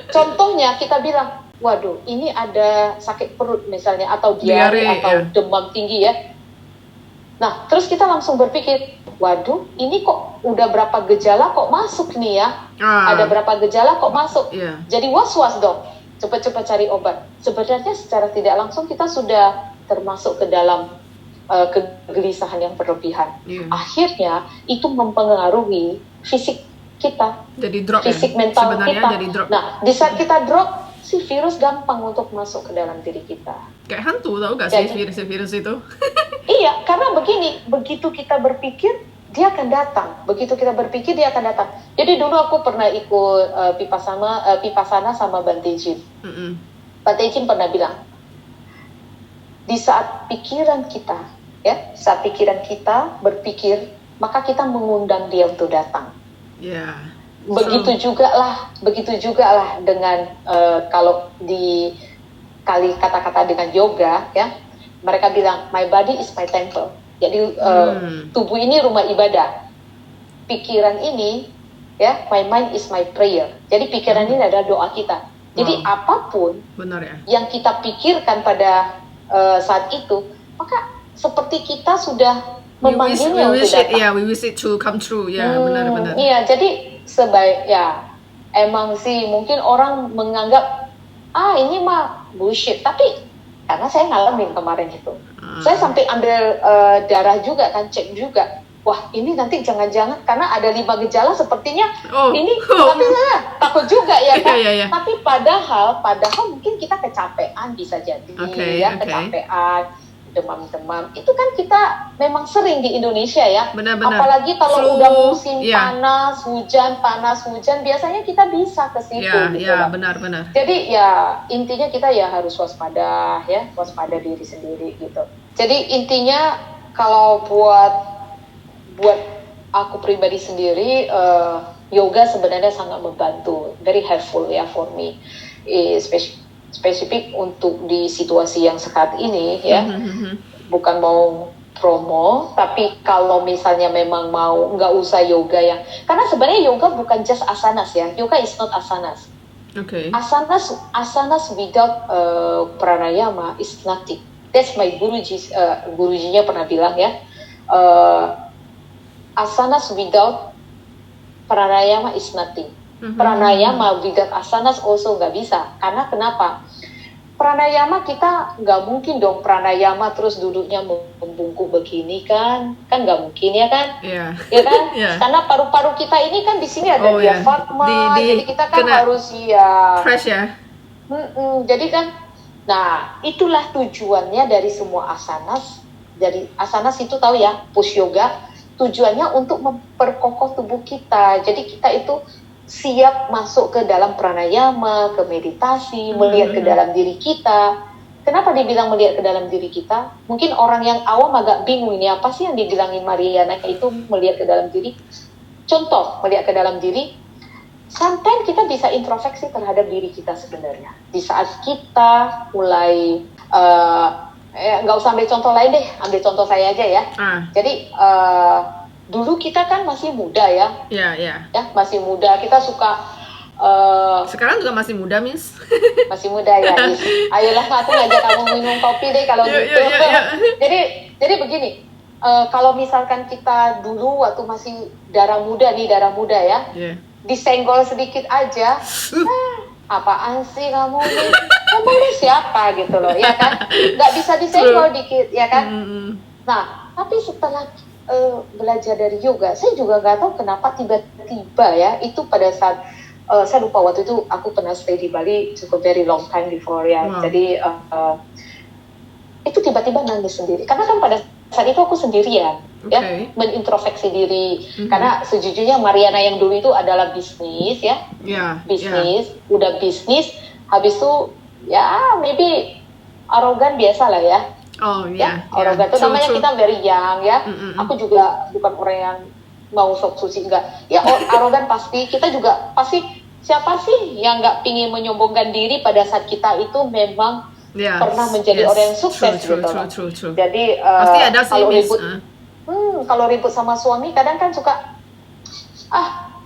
Contohnya kita bilang, waduh, ini ada sakit perut misalnya, atau diare atau demam tinggi ya. Nah, terus kita langsung berpikir, waduh, ini kok udah berapa gejala kok masuk nih ya? Ada berapa gejala kok masuk? Yeah. Jadi was-was dong, cepat-cepat cari obat. Sebenarnya secara tidak langsung kita sudah termasuk ke dalam kegelisahan yang berlebihan. Yeah. Akhirnya itu mempengaruhi fisik kita, jadi drop fisik mental sebenarnya kita. Jadi drop. Nah, di saat kita drop, si virus gampang untuk masuk ke dalam diri kita. Kayak hantu, tau gak sih virus itu? Iya, karena begini, begitu kita berpikir, dia akan datang. Begitu kita berpikir, dia akan datang. Jadi dulu aku pernah ikut Vipassana sama Bante Jin. Bante Jin pernah bilang, di saat pikiran kita berpikir, maka kita mengundang dia untuk datang. Yeah. Begitu juga lah dengan kalau di kali kata-kata dengan yoga ya, mereka bilang my body is my temple. Jadi tubuh ini rumah ibadah, pikiran ini ya, my mind is my prayer. Jadi pikiran ini adalah doa kita. Jadi apapun Benar ya. yang kita pikirkan pada saat itu, maka seperti kita sudah memanggilnya untuk datang. We wish it to come true. Ya, benar-benar. Iya, jadi ya emang sih mungkin orang menganggap ini mah bullshit, tapi karena saya ngalamin kemarin itu, saya sampai ambil darah juga kan, cek juga. Wah, ini nanti jangan-jangan karena ada 5 gejala sepertinya tapi takut juga ya kan. Tapi padahal mungkin kita kecapean bisa jadi kecapean, demam-demam. Itu kan kita memang sering di Indonesia ya. Benar-benar. Apalagi kalau udah musim panas hujan, biasanya kita bisa ke situ gitu. Iya, benar-benar. Jadi ya intinya kita ya harus waspada diri sendiri gitu. Jadi intinya kalau buat aku pribadi sendiri, yoga sebenarnya sangat membantu, very helpful ya for me, spesifik untuk di situasi yang saat ini ya. Bukan mau promo, tapi kalau misalnya memang mau nggak usah yoga ya, karena sebenarnya yoga bukan just asanas ya, yoga is not asanas. Asanas without pranayama is nothing. That's my gurujinya pernah bilang ya. Asanas without pranayama is nothing. Pranayama without asanas also nggak bisa. Karena kenapa? Pranayama kita nggak mungkin dong pranayama terus duduknya membungkuk begini kan nggak mungkin ya kan? Ya kan? Karena paru-paru kita ini kan di sini ada diafragma, jadi kita kan harus fresh ya. Jadi kan, nah itulah tujuannya dari semua asanas. Dari asanas itu tahu ya, push yoga. Tujuannya untuk memperkokoh tubuh kita. Jadi kita itu siap masuk ke dalam pranayama, ke meditasi, melihat ke dalam diri kita. Kenapa dibilang melihat ke dalam diri kita? Mungkin orang yang awam agak bingung, ini apa sih yang dibilangin Mariana itu melihat ke dalam diri? Contoh, melihat ke dalam diri, sometimes kita bisa introspeksi terhadap diri kita sebenarnya. Di saat kita mulai, nggak usah ambil contoh lain deh, ambil contoh saya aja ya. Jadi dulu kita kan masih muda ya. Ya masih muda, kita suka. Sekarang juga masih muda, Miss. Masih muda ya. Ayolah, aku ngajak kamu minum kopi deh kalau gitu. Jadi begini, kalau misalkan kita dulu waktu masih darah muda ya, disenggol sedikit aja. Apaan sih kamu nih? Kamu ini siapa gitu loh, ya kan? Nggak bisa disenggol dikit, ya kan? Nah, tapi setelah belajar dari yoga, saya juga nggak tahu kenapa tiba-tiba ya, itu pada saat saya lupa waktu itu aku pernah stay di Bali cukup very long time before ya. Jadi itu tiba-tiba nangis sendiri. Karena kan pada saat itu aku sendirian, ya, menintrospeksi diri. Karena sejujurnya Mariana yang dulu itu adalah bisnis, ya, bisnis, udah bisnis, habis itu ya maybe arogan biasa lah ya. Arogan itu namanya kita very young ya. Aku juga bukan orang yang mau sok suci, enggak. Ya arogan pasti. Kita juga pasti, siapa sih yang nggak pingin menyombongkan diri pada saat kita itu memang pernah menjadi orang yang sukses gitu. True. Jadi pasti ada sih, kalau ribut, kalau ribut sama suami kadang kan suka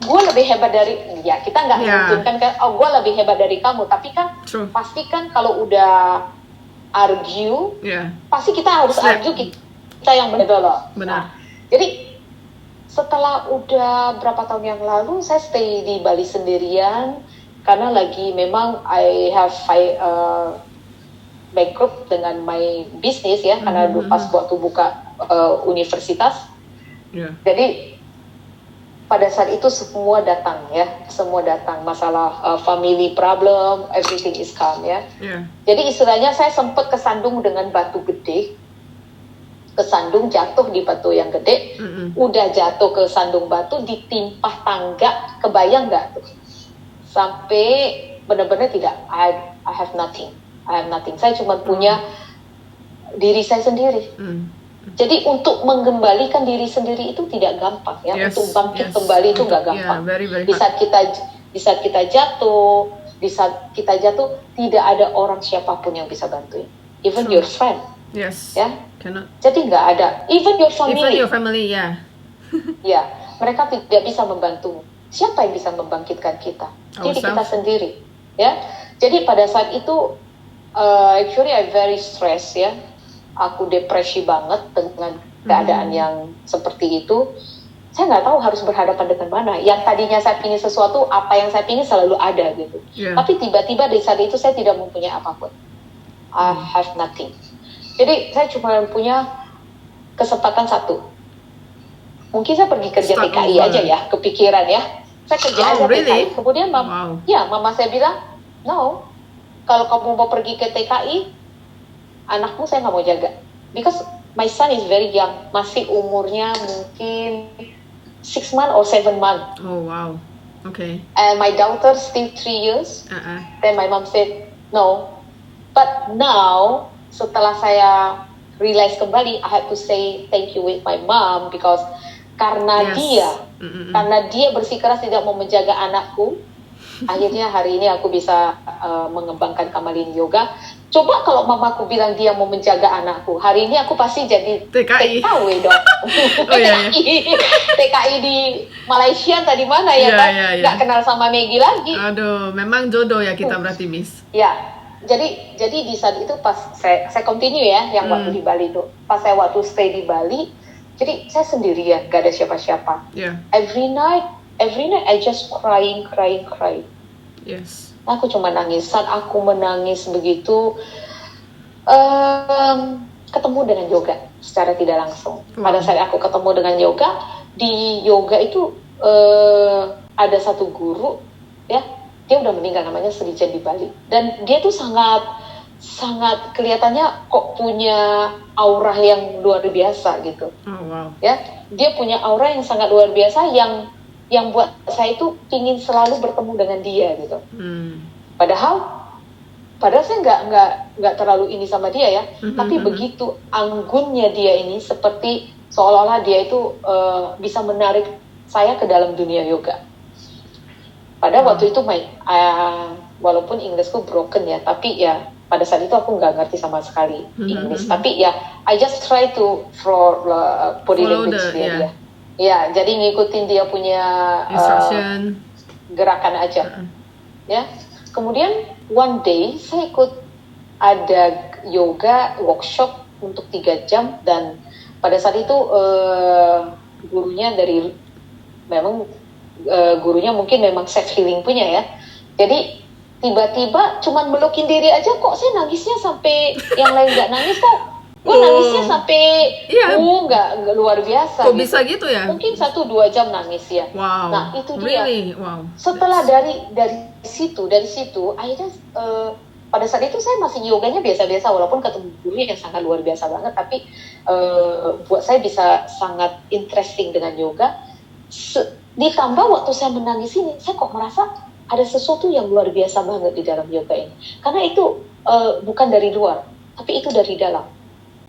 gue lebih hebat dari dia. Kita nggak menunjukkan kan, gue lebih hebat dari kamu. Tapi kan pasti kan kalau udah argue, pasti kita harus argue kita yang benar loh. Nah, jadi setelah udah berapa tahun yang lalu saya stay di Bali sendirian karena lagi memang I have bankrupt dengan my business ya, karena pas waktu buka universitas. Jadi pada saat itu semua datang masalah family problem, everything is calm ya. Jadi istilahnya saya sempat kesandung dengan batu gede. Kesandung jatuh di batu yang gede, udah jatuh ke sandung batu, ditimpah tangga, kebayang nggak tuh? Sampai benar-benar tidak, I have nothing. Saya cuma punya diri saya sendiri. Jadi untuk mengembalikan diri sendiri itu tidak gampang ya. Untuk bangkit kembali itu nggak gampang. Very di saat kita jatuh, di saat kita jatuh tidak ada orang siapapun yang bisa bantuin, even your friend. Yes. Ya, Cannot. jadi nggak ada, even your family. Even your family, yeah. Ya, mereka tidak bisa membantu. Siapa yang bisa membangkitkan kita? Diri kita sendiri. Ya, jadi pada saat itu, actually I very stress ya. Aku depresi banget dengan keadaan yang seperti itu. Saya nggak tahu harus berhadapan dengan mana. Yang tadinya saya ingin sesuatu, apa yang saya ingin selalu ada gitu. Yeah. Tapi tiba-tiba di saat itu saya tidak mempunyai apapun. I have nothing. Jadi saya cuma punya kesempatan satu. Mungkin saya pergi kerja Start TKI over. aja ya, kepikiran ya. Saya kerja aja really? TKI. Kemudian mama saya bilang, no, kalau kamu mau pergi ke TKI, anakmu saya nggak mau jaga. Because my son is very young, masih umurnya mungkin 6 months or 7 months. Oh wow, okay. And my daughter still 3 years. Then my mom said, no. But now, setelah saya realize kembali, I had to say thank you with my mom because karena dia bersikeras tidak mau menjaga anakku, akhirnya hari ini aku bisa mengembangkan Kamalini Yoga. Coba kalau mamaku bilang dia mau menjaga anakku, hari ini aku pasti jadi TKI. TKW dong. TKI di Malaysia tadi mana ya kan? Nggak kenal sama Maggie lagi. Aduh, memang jodoh ya kita berarti, Miss. Ya. Jadi di saat itu pas saya continue ya yang waktu di Bali itu. Pas saya waktu stay di Bali, jadi saya sendirian, gak ada siapa-siapa. Yeah. Every night I just crying. Yes. Aku cuma nangis. Saat aku menangis begitu, ketemu dengan yoga secara tidak langsung. Pada saat aku ketemu dengan yoga, di yoga itu ada satu guru ya. Dia udah meninggal, namanya Srijan di Bali, dan dia tuh sangat kelihatannya kok punya aura yang luar biasa gitu. Oh wow. Ya, dia punya aura yang sangat luar biasa yang buat saya itu ingin selalu bertemu dengan dia gitu. Padahal saya nggak terlalu ini sama dia ya, tapi begitu anggunnya dia ini seperti seolah-olah dia itu bisa menarik saya ke dalam dunia yoga. Pada waktu itu walaupun Inggrisku broken ya, tapi ya pada saat itu aku nggak ngerti sama sekali Inggris. Tapi ya I just try to body language dia. Ya, jadi ngikutin dia punya gerakan aja. Ya. Kemudian one day saya ikut ada yoga workshop untuk 3 jam, dan pada saat itu gurunya gurunya mungkin memang self healing punya ya. Jadi tiba-tiba cuman melukin diri aja kok saya nangisnya sampai yang lain nggak nangis kok. Gue nangisnya sampai nggak luar biasa. Kok bisa gitu ya? Mungkin 1-2 jam nangis ya. Wow. Nah itu dia. Really? Wow. Setelah dari situ akhirnya pada saat itu saya masih yoganya biasa-biasa, walaupun ketemu guru yang sangat luar biasa banget, tapi buat saya bisa sangat interesting dengan yoga. Ditambah waktu saya menangis ini, saya kok merasa ada sesuatu yang luar biasa banget di dalam yoga ini. Karena itu bukan dari luar, tapi itu dari dalam.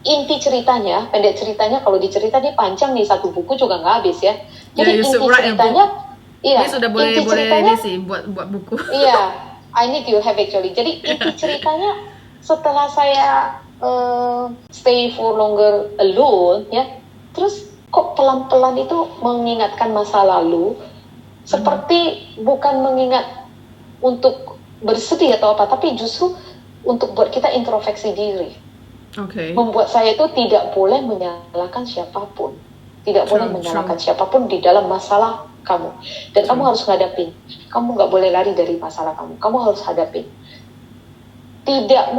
Inti ceritanya, pendek ceritanya, kalau dicerita ini panjang nih, satu buku juga nggak habis ya. Jadi inti ceritanya, ini sudah boleh ini sih buat buku. Iya, I need you have actually. Jadi inti ceritanya setelah saya stay for longer alone ya, terus kok pelan-pelan itu mengingatkan masa lalu, seperti bukan mengingat untuk bersedih atau apa, tapi justru untuk buat kita introspeksi diri. Membuat saya itu tidak boleh menyalahkan siapapun, tidak boleh menyalahkan siapapun di dalam masalah kamu, dan kamu harus ngadapin. Kamu nggak boleh lari dari masalah kamu harus hadapin. Tidak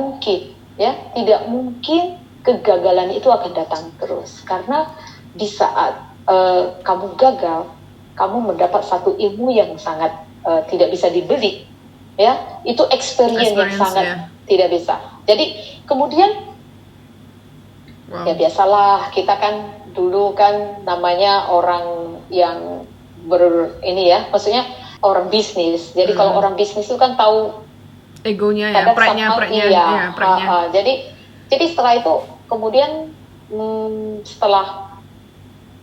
mungkin kegagalan itu akan datang terus, karena di saat kamu gagal, kamu mendapat satu ilmu yang sangat tidak bisa dibeli, ya, itu experience yang sangat tidak bisa. Jadi kemudian ya biasalah, kita kan dulu kan namanya orang yang maksudnya orang bisnis. Jadi kalau orang bisnis itu kan tahu egonya ya, pride-nya. Jadi setelah itu kemudian setelah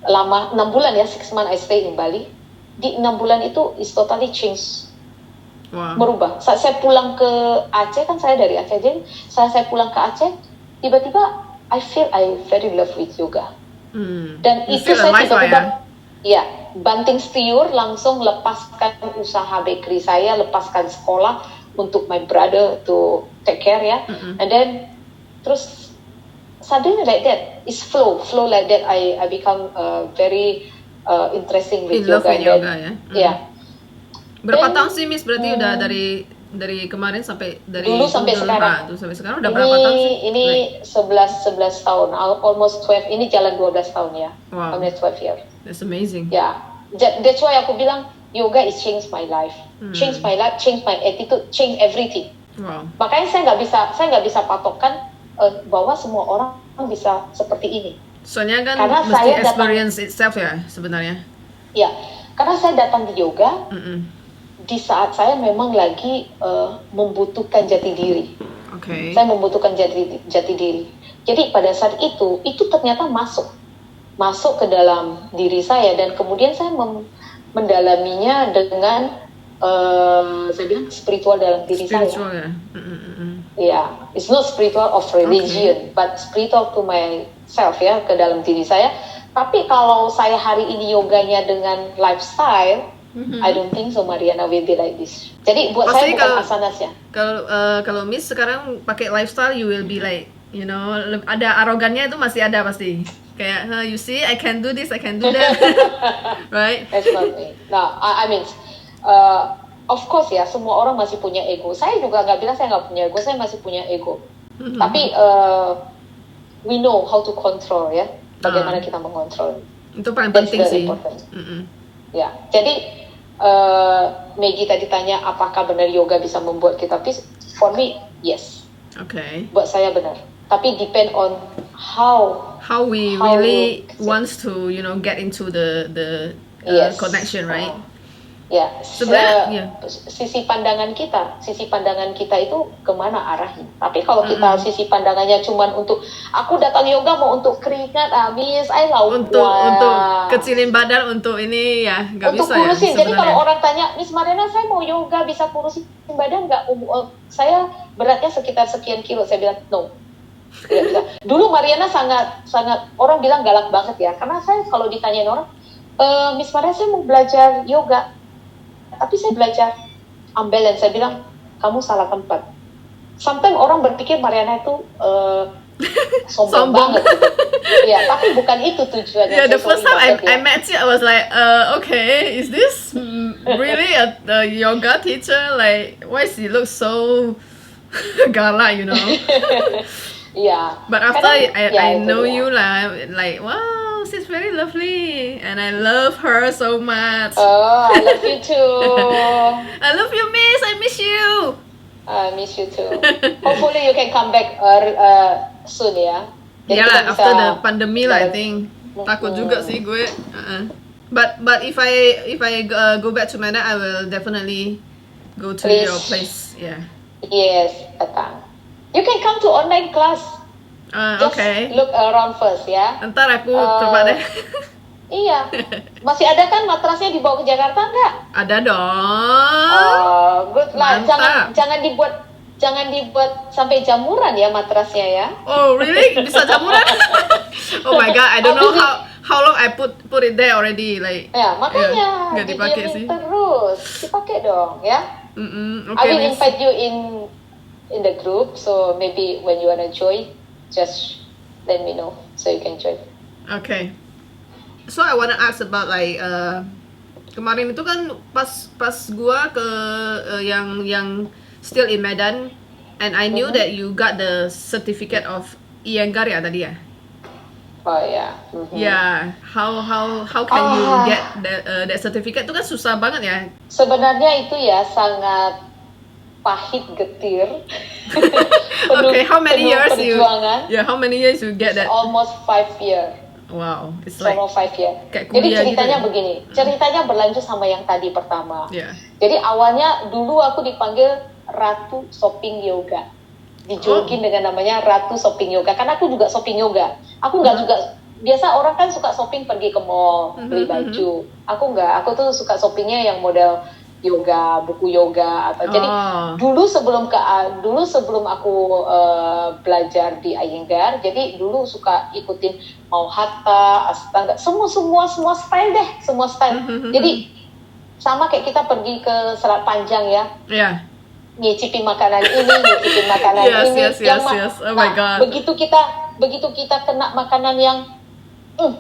lama 6 bulan ya, 6 months I stay in Bali. Di 6 bulan itu is totally change. Wow. Merubah. Saat saya pulang ke Aceh, kan saya dari Aceh, jadi saat saya pulang ke Aceh, tiba-tiba I feel I very love with yoga. Dan You itu feel saya alive lah tiba-tiba, ya, banting setiur, langsung lepaskan usaha bakery saya, lepaskan sekolah untuk my brother to take care ya. And then terus suddenly like that, it's flow like that. I become very interesting with In love yoga. with yoga ya. Ya. Berapa Dan, tahun sih Miss berarti udah dari kemarin sampai dari dulu sampai sekarang. Dulu sampai sekarang udah berapa tahun sih? Ini 11 tahun, almost 12. Ini jalan 12 tahun ya. Wow. Almost 12 years. That's amazing. Ya, that's why aku bilang yoga is change my life, change my life, change my attitude, change everything. Wow. Makanya saya nggak bisa patokan bahwa semua orang bisa seperti ini. Soalnya kan Karena mesti saya experience itself ya sebenarnya. Ya, karena saya datang di yoga di saat saya memang lagi membutuhkan jati diri. Oke. Saya membutuhkan jati diri. Jadi pada saat itu ternyata masuk ke dalam diri saya, dan kemudian saya mendalaminya dengan saya bilang spiritual dalam diri Spiritual saya. ya. Ya, it's not spiritual of religion, but spiritual to myself ya, ke dalam diri saya. Tapi kalau saya hari ini yoganya dengan lifestyle, I don't think so Mariana will be like this. Jadi buat Pasti saya bukan asanasnya. Kalau Miss sekarang pakai lifestyle, you will be like, you know, ada arogannya itu masih ada pasti. Kayak, you see, I can do this, I can do that, right? That's not me. Nah, I mean, of course ya, semua orang masih punya ego. Saya juga nggak bilang saya nggak punya ego, saya masih punya ego. Tapi we know how to control ya, bagaimana kita mengontrol. Itu paling That's penting very sih. important. Ya, jadi Maggie tadi tanya apakah benar yoga bisa membuat kita peace? For me, yes. Okay. Buat saya benar. Tapi depend on how we really wants to, you know, get into the yes. connection, right? Ya, sebenarnya sisi pandangan kita itu kemana arahnya. Tapi kalau kita sisi pandangannya cuman untuk aku datang yoga mau untuk keringat habis, untuk kecilin badan, untuk ini ya nggak bisa kurusin. Ya. Jadi kalau orang tanya, Miss Mariana saya mau yoga bisa kurusin badan nggak? Saya beratnya sekitar sekian kilo, saya bilang no. Tidak bisa. Dulu Mariana sangat orang bilang galak banget ya, karena saya kalau ditanyain orang, Miss Mariana saya mau belajar yoga. Tapi saya belajar ambelan, saya bilang kamu salah tempat. Sometimes orang berpikir Mariana itu sombong banget gitu. Ya, tapi bukan itu tujuannya. Yeah, the first time I met you, I was like, okay, is this really a yoga teacher? Like, why does he look so galak, you know? Yeah. But after I know you lah, like wow. She's very lovely, and I love her so much. Oh, I love you too. I love you, Miss. I miss you. I miss you too. Hopefully you can come back soon ya. Yeah, after the pandemic lah, I think. Takut juga sih gue. But if I go back to Medan, I will definitely go to your place. Yeah. Yes, datang. You can come to online class. Just okay. Look around first ya. Ntar aku coba deh. Iya. Masih ada kan matrasnya dibawa ke Jakarta nggak? Ada dong. Good lah. Jangan dibuat sampai jamuran ya matrasnya ya. Oh really? Bisa jamuran? Oh my god, I don't know how long I put it there already. Like. Ya makanya. Nggak dipakai sih. Terus dipakai dong ya. Okay, I will invite you in the group, so maybe when you wanna join, just let me know so you can join. Okay. So I wanna ask about like kemarin itu kan pas gua ke yang still in Medan, and I knew that you got the certificate of Iyengar ya tadi ya. Oh ya. Yeah. How can you get that certificate? Itu kan susah banget ya. Sebenarnya itu ya sangat pahit getir. Okay, how many years perjuangan. how many years you get that? Almost 5 years. Wow, it's like almost 5 years. Jadi ceritanya gitu ya? Begini, ceritanya berlanjut sama yang tadi pertama. Yeah. Jadi awalnya dulu aku dipanggil Ratu Shopping Yoga. Dijulukin dengan namanya Ratu Shopping Yoga, karena aku juga shopping yoga. Aku nggak juga, biasa orang kan suka shopping pergi ke mall, beli baju. Aku nggak, aku tuh suka shoppingnya yang model yoga, buku yoga atau jadi dulu sebelum aku belajar di Iyengar, jadi dulu suka ikutin mau hatha, astanga, semua style deh, semua style. Jadi sama kayak kita pergi ke Selat Panjang ya. Yeah. Nyicipin makanan ini, nyicipin makanan ini. Yes. Oh my God. Begitu kita kena makanan yang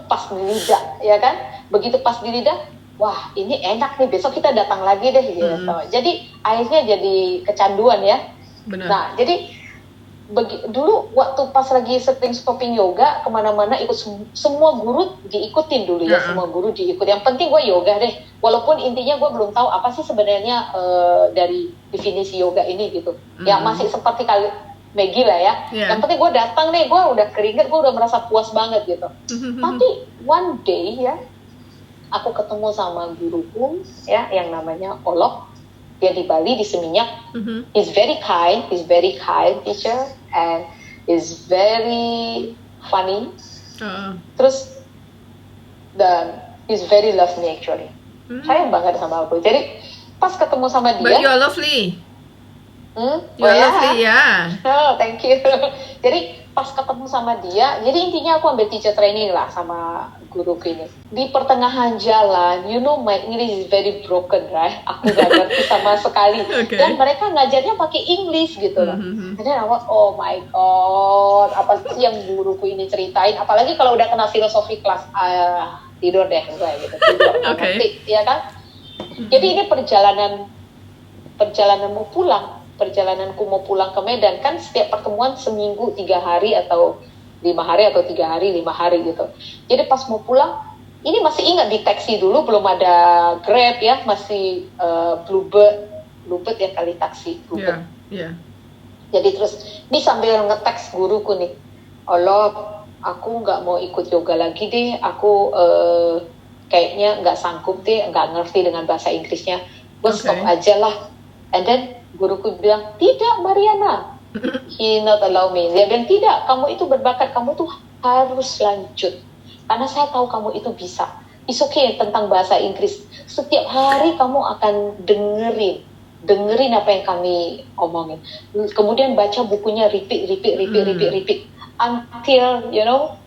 pas di lidah, ya kan? Begitu pas di lidah, wah ini enak nih, besok kita datang lagi deh gitu. Jadi akhirnya jadi kecanduan ya. Benar. Nah jadi dulu waktu pas lagi sering stopping yoga kemana-mana ikut semua guru diikutin dulu ya, semua guru diikut. Yang penting gue yoga deh, walaupun intinya gue belum tahu apa sih sebenarnya dari definisi yoga ini gitu. Ya masih seperti kali Maggie lah ya. Yang penting gue datang nih, gue udah keringet, gue udah merasa puas banget gitu. Tapi one day ya, aku ketemu sama guruku ya yang namanya Olok. Dia di Bali, di Seminyak. He's very kind teacher, and is very funny. Terus dan he's very love me actually. Sayang banget sama aku. Jadi pas ketemu sama dia. But you are lovely. You are lovely, yeah. Oh, thank you. Jadi pas ketemu sama dia, jadi intinya aku ambil teacher training lah sama guruku ini. Di pertengahan jalan, you know my English is very broken, right? Aku gak ngerti sama sekali. Dan mereka ngajarnya pakai English gitu loh. And then I was, oh my god, apa sih yang guruku ini ceritain? Apalagi kalau udah kena filosofi kelas, tidur deh gue gitu. Tidur, ngerti, ya kan? Jadi ini perjalananmu pulang. Perjalananku mau pulang ke Medan kan setiap pertemuan seminggu 3 hari atau 5 hari atau 3 hari 5 hari gitu. Jadi pas mau pulang ini masih ingat di taksi dulu belum ada Grab ya, masih Bluebird ya kali taksi Bluebird. Yeah. Jadi terus ini sambil nge-text guruku nih, Allah aku nggak mau ikut yoga lagi deh, aku kayaknya nggak sanggup deh, nggak ngerti dengan bahasa Inggrisnya, gue stop aja lah. And then guruku bilang, tidak Mariana, he not allow me. Dia bilang, tidak, kamu itu berbakat, kamu tuh harus lanjut. Karena saya tahu kamu itu bisa. It's okay tentang bahasa Inggris. Setiap hari kamu akan dengerin apa yang kami omongin. Kemudian baca bukunya, repeat. Until, you know,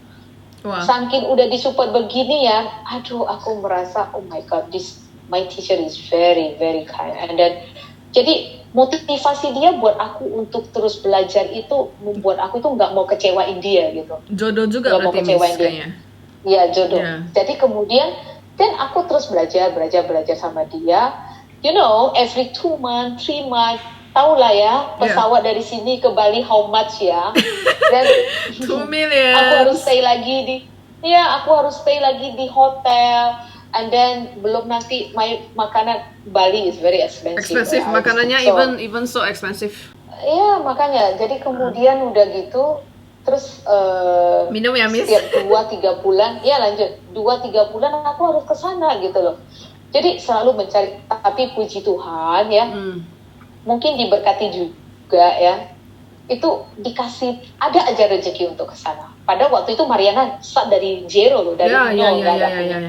saking udah disupport begini ya, aduh aku merasa, oh my God, my teacher is very, very kind. And then, jadi motivasi dia buat aku untuk terus belajar itu membuat aku itu nggak mau kecewain dia gitu. Jodoh juga berarti kecewain dia. Iya jodoh. Jadi kemudian dan aku terus belajar sama dia. You know, every 2 months, 3 months, tau lah ya pesawat dari sini ke Bali how much ya? Dan 2 million. Aku harus stay lagi di hotel. And then belum nanti makanan Bali is very expensive. Makanannya even so expensive. Iya makanya. Jadi kemudian udah gitu, terus minum ya Miss. Setiap 2-3 bulan, ya lanjut 2-3 bulan aku harus ke sana gitu loh. Jadi selalu mencari. Tapi puji Tuhan ya, mungkin diberkati juga ya. Itu dikasih ada aja rezeki untuk ke sana. Pada waktu itu Mariana start dari zero loh, dari nol,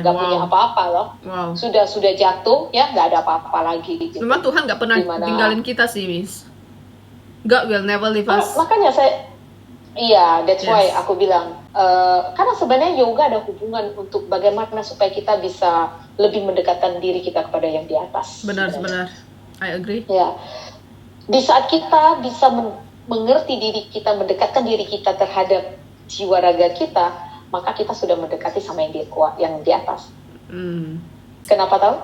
nggak punya apa-apa loh. Sudah jatuh ya, nggak ada apa-apa lagi. Gitu. Memang Tuhan nggak pernah tinggalin kita sih, Miss. God will never leave us. Makanya that's why aku bilang, karena sebenarnya yoga ada hubungan untuk bagaimana supaya kita bisa lebih mendekatkan diri kita kepada yang di atas. Benar, I agree. Ya, di saat kita bisa mengerti diri kita, mendekatkan diri kita terhadap jiwa raga kita, maka kita sudah mendekati sama yang di atas. Kenapa tahu?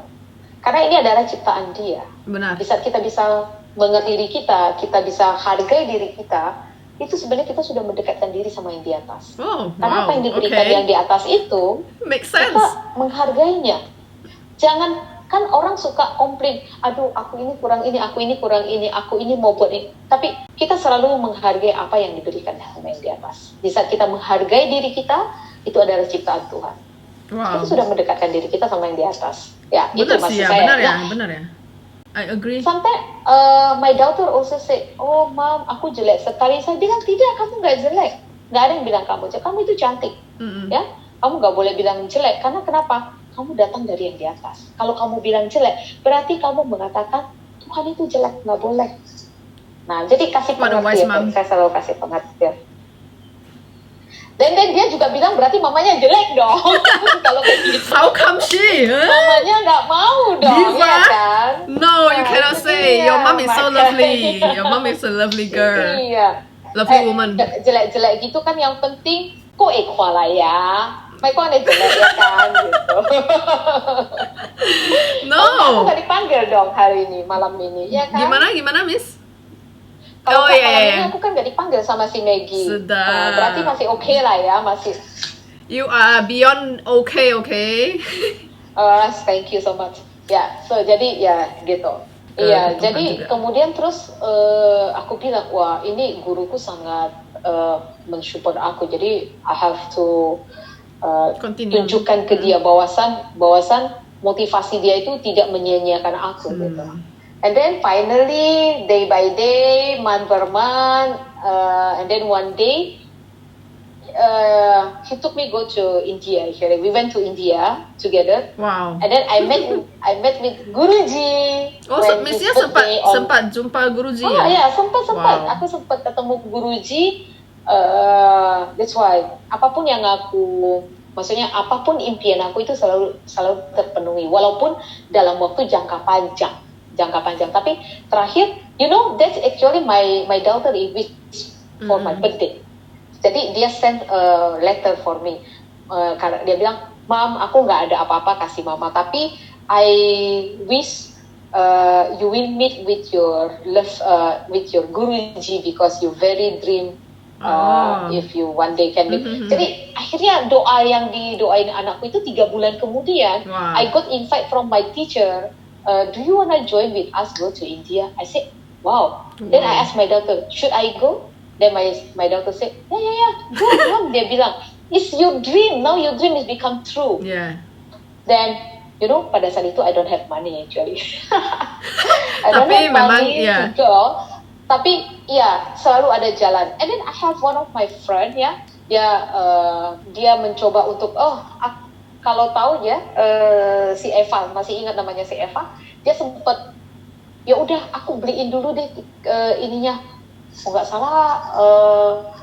Karena ini adalah ciptaan dia. Benar. Di saat kita bisa mengerti diri kita bisa hargai diri kita, itu sebenarnya kita sudah mendekatkan diri sama yang di atas. Karena apa yang diberikan yang di atas itu, kita menghargainya. Jangan. Kan orang suka komplain, aduh aku ini kurang ini, aku ini mau buat ini. Tapi kita selalu menghargai apa yang diberikan sama yang di atas. Di saat kita menghargai diri kita, itu adalah ciptaan Tuhan. Kita sudah mendekatkan diri kita sama yang di atas. Ya, benar itu maksud saya. Benar ya. I agree. Sampai my daughter also say, oh mom, aku jelek sekali. Saya bilang, tidak, kamu nggak jelek. Nggak ada yang bilang kamu jelek, kamu itu cantik. Ya, kamu nggak boleh bilang jelek. Karena kenapa? kamu datang dari yang di atas. Kalau kamu bilang jelek, berarti kamu mengatakan Tuhan itu jelek, nggak boleh. Nah, jadi kasih What a wise pengertian. mom. Saya selalu kasih pengertian. Dan dia juga bilang berarti mamanya jelek dong. Kalau kayak gitu. How come she? Huh? Mamanya nggak mau dong, Diva? ya kan? No, you Nah, cannot itu say. dia, Your mom is so makanya. lovely. Your mom is a lovely girl. Iya. Lovely woman. Jelek-jelek gitu kan yang penting kok lah ya. Mai kok ada jelek ya kan gitu. No. Aku nggak dipanggil dong hari ini, malam ini, ya kan? Gimana, Miss? Kalau Oh, malam iya. ini aku kan nggak dipanggil sama si Maggie. Sudah. Berarti masih oke lah ya, masih. You are beyond okay. Thank you so much. Ya, so jadi ya gitu. Tuhan Iya, jadi juga. kemudian terus aku bilang, wah ini guruku sangat mensupport aku. Jadi I have to Continue. tunjukkan ke dia bahwasan motivasi dia itu tidak menyia-nyiakan aku gitu. And then finally, day by day, month per month, and then one day, he took me go to India. Actually, we went to India together, Wow. and then I met with Guruji. Oh, when Missnya his birthday on- sempat jumpa Guruji Ah ya? ya, sempat. Wow. Aku sempat ketemu Guruji. That's why apapun yang maksudnya apapun impian aku itu selalu terpenuhi, walaupun dalam waktu jangka panjang. Tapi terakhir, that's actually my daughter wish for my birthday. Jadi dia send a letter for me. Karena dia bilang, Mom, aku nggak ada apa-apa kasih mama, tapi I wish you will meet with your Guruji because you very dream if you one day can meet. Jadi akhirnya doa yang didoain anakku itu 3 bulan kemudian, Wow. I got invite from my teacher. Do you wanna join with us go to India? I said, wow. Then I asked my daughter, should I go? Then my daughter said, yeah, go. Mom. Dia bilang, it's your dream. Now your dream is become true. Yeah. Then, pada saat itu I don't have money actually. I don't Tapi have memang, money yeah. to go. Tapi ya selalu ada jalan. And then I have one of my friend ya, dia mencoba untuk kalau tahu ya si Eva, masih ingat namanya si Eva, dia sempet ya udah aku beliin dulu deh ininya. Oh nggak salah,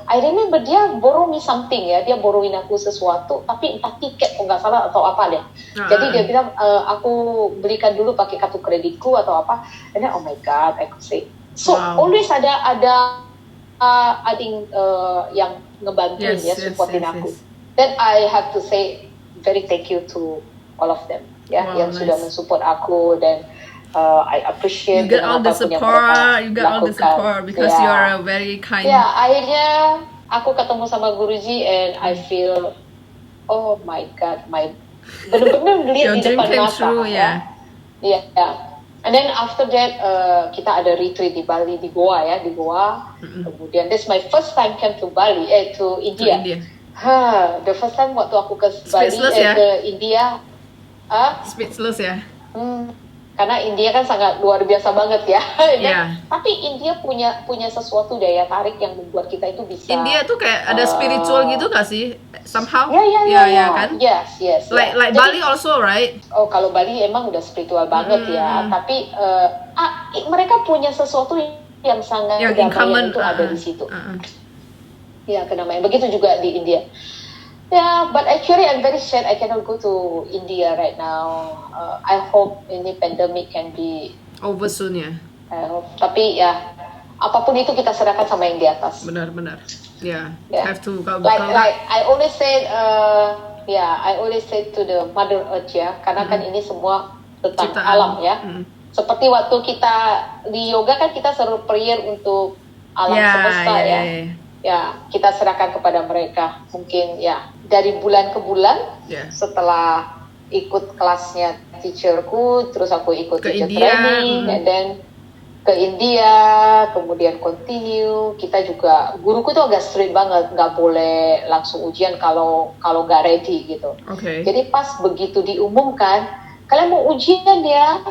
I remember dia borrow me something ya, dia borrowin aku sesuatu, tapi entah tiket oh nggak salah atau apa deh. Jadi dia bilang aku belikan dulu pakai kartu kreditku atau apa. And then oh my god, I could say. So always ada yang ngebantuin supportin aku. Then I have to say very thank you to all of them ya, yang sudah mensupport aku, dan I appreciate. You get all the support because you are a very kind. Ya, akhirnya aku ketemu sama Guruji and I feel oh my god, benar-benar lihat di depan mata ya. Iya. And then after that kita ada retreat di Bali, di Goa. Kemudian that's my first time came to Bali, to India. The first time waktu aku ke Bali ke India. Speechless ya. Karena India kan sangat luar biasa banget ya. Yeah. Tapi India punya sesuatu daya tarik yang membuat kita itu bisa. India tuh kayak ada spiritual gitu gak sih? Somehow? Ya kan? Yes. Like Bali also, right? Oh, kalau Bali emang udah spiritual banget ya. Tapi mereka punya sesuatu yang sangat damai itu ada di situ. Ya, kedamaian. Begitu juga di India. Yeah, but actually I'm very sad I cannot go to India right now. I hope ini pandemic can be over soon ya. Tapi ya apapun itu kita serahkan sama yang di atas. Benar. Yeah. Have to like I always say I always say to the Mother Earth ya, karena kan ini semua tentang alam ya. Seperti waktu kita di yoga kan kita seru prayer untuk alam semesta ya. Ya, kita serahkan kepada mereka. Mungkin ya dari bulan ke bulan setelah ikut kelasnya teacherku, terus aku ikut ke teacher India. Training, and then ke India, kemudian continue. Kita juga, guruku tuh agak strict banget, nggak boleh langsung ujian kalau nggak ready gitu. Jadi pas begitu diumumkan, kalian mau ujian ya?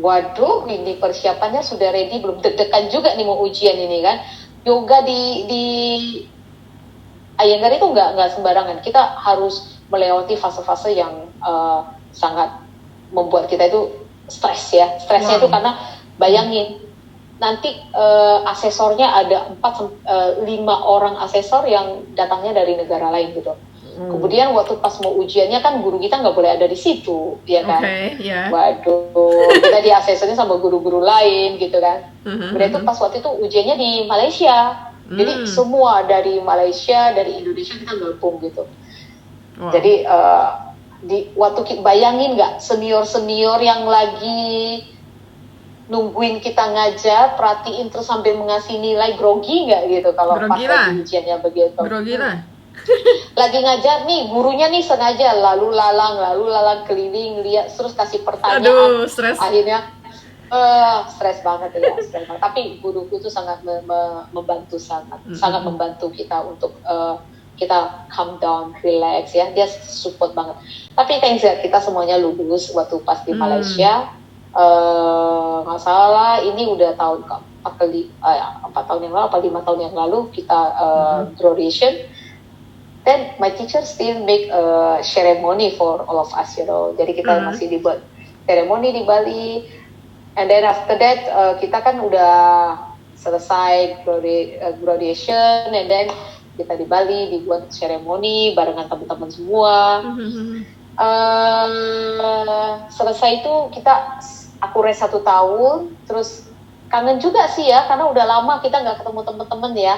Waduh, ini persiapannya sudah ready belum? Deg-degan juga nih mau ujian ini kan. Yoga di Iyengar itu nggak sembarangan. Kita harus melewati fase-fase yang sangat membuat kita itu stres ya. Stresnya itu karena bayangin nanti asesornya ada 4-5 orang asesor yang datangnya dari negara lain gitu. Kemudian waktu pas mau ujiannya kan guru kita nggak boleh ada di situ, ya kan? Waduh, kita di asesornya sama guru-guru lain gitu kan. Kemudian itu pas waktu itu ujiannya di Malaysia, jadi semua dari Malaysia, dari Indonesia kita gabung gitu. Jadi waktu bayangin nggak senior-senior yang lagi nungguin kita ngajar, perhatiin terus sambil mengasih nilai, grogi nggak gitu kalau pas lagi ujiannya begitu. Grogi lah. Lagi ngajar nih, gurunya nih sengaja lalu lalang keliling, lihat terus kasih pertanyaan. Aduh, stres. Akhirnya stres banget ya, stres banget. Tapi guruku itu sangat membantu sangat membantu kita untuk kita calm down, relax ya. Dia support banget. Tapi thanks ya, kita semuanya lulus waktu pas di Malaysia. Nggak salah, ini udah tahun ke-4 tahun yang lalu, 5 tahun yang lalu kita graduation. Then my teacher still make a ceremony for all of us, you know. Jadi kita masih dibuat ceremony di Bali. And then after that kita kan udah selesai graduation, and then kita di Bali dibuat ceremony barengan teman-teman semua. Selesai itu aku rest 1 tahun, terus kangen juga sih ya, karena udah lama kita nggak ketemu teman-teman ya.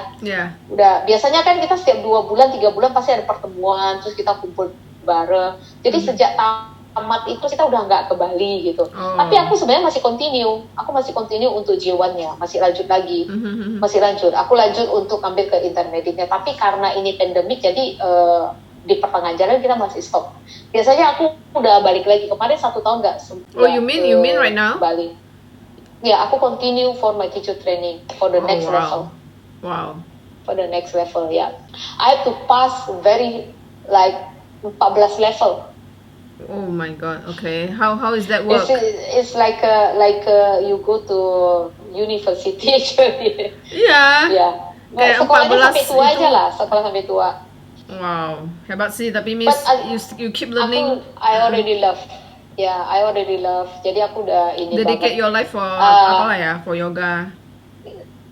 Udah biasanya kan kita setiap 2 bulan 3 bulan pasti ada pertemuan, terus kita kumpul bareng. Jadi sejak tamat itu kita udah nggak ke Bali gitu. Tapi aku sebenarnya masih continue untuk J1-nya, masih lanjut lagi, Aku lanjut untuk ambil ke intermediate-nya. Tapi karena ini pandemik, jadi di pertengahan jalan kita masih stop. Biasanya aku udah balik lagi, kemarin 1 tahun nggak. You mean right now? Bali. Ya, aku continue for my teacher training for the next level. Wow. For the next level, yeah. I have to pass 14 level. Oh my God. Okay. How is that work? It's like you go to university actually. Iya. Yeah. Kayak sekolahnya sampai tua itu. aja lah, sekolah sampai tua. Wow, hebat sih. Tapi Miss, you keep learning. I already love. Ya, I already love. Jadi aku udah ini dedicate banget. Your life for apalah ya, for yoga.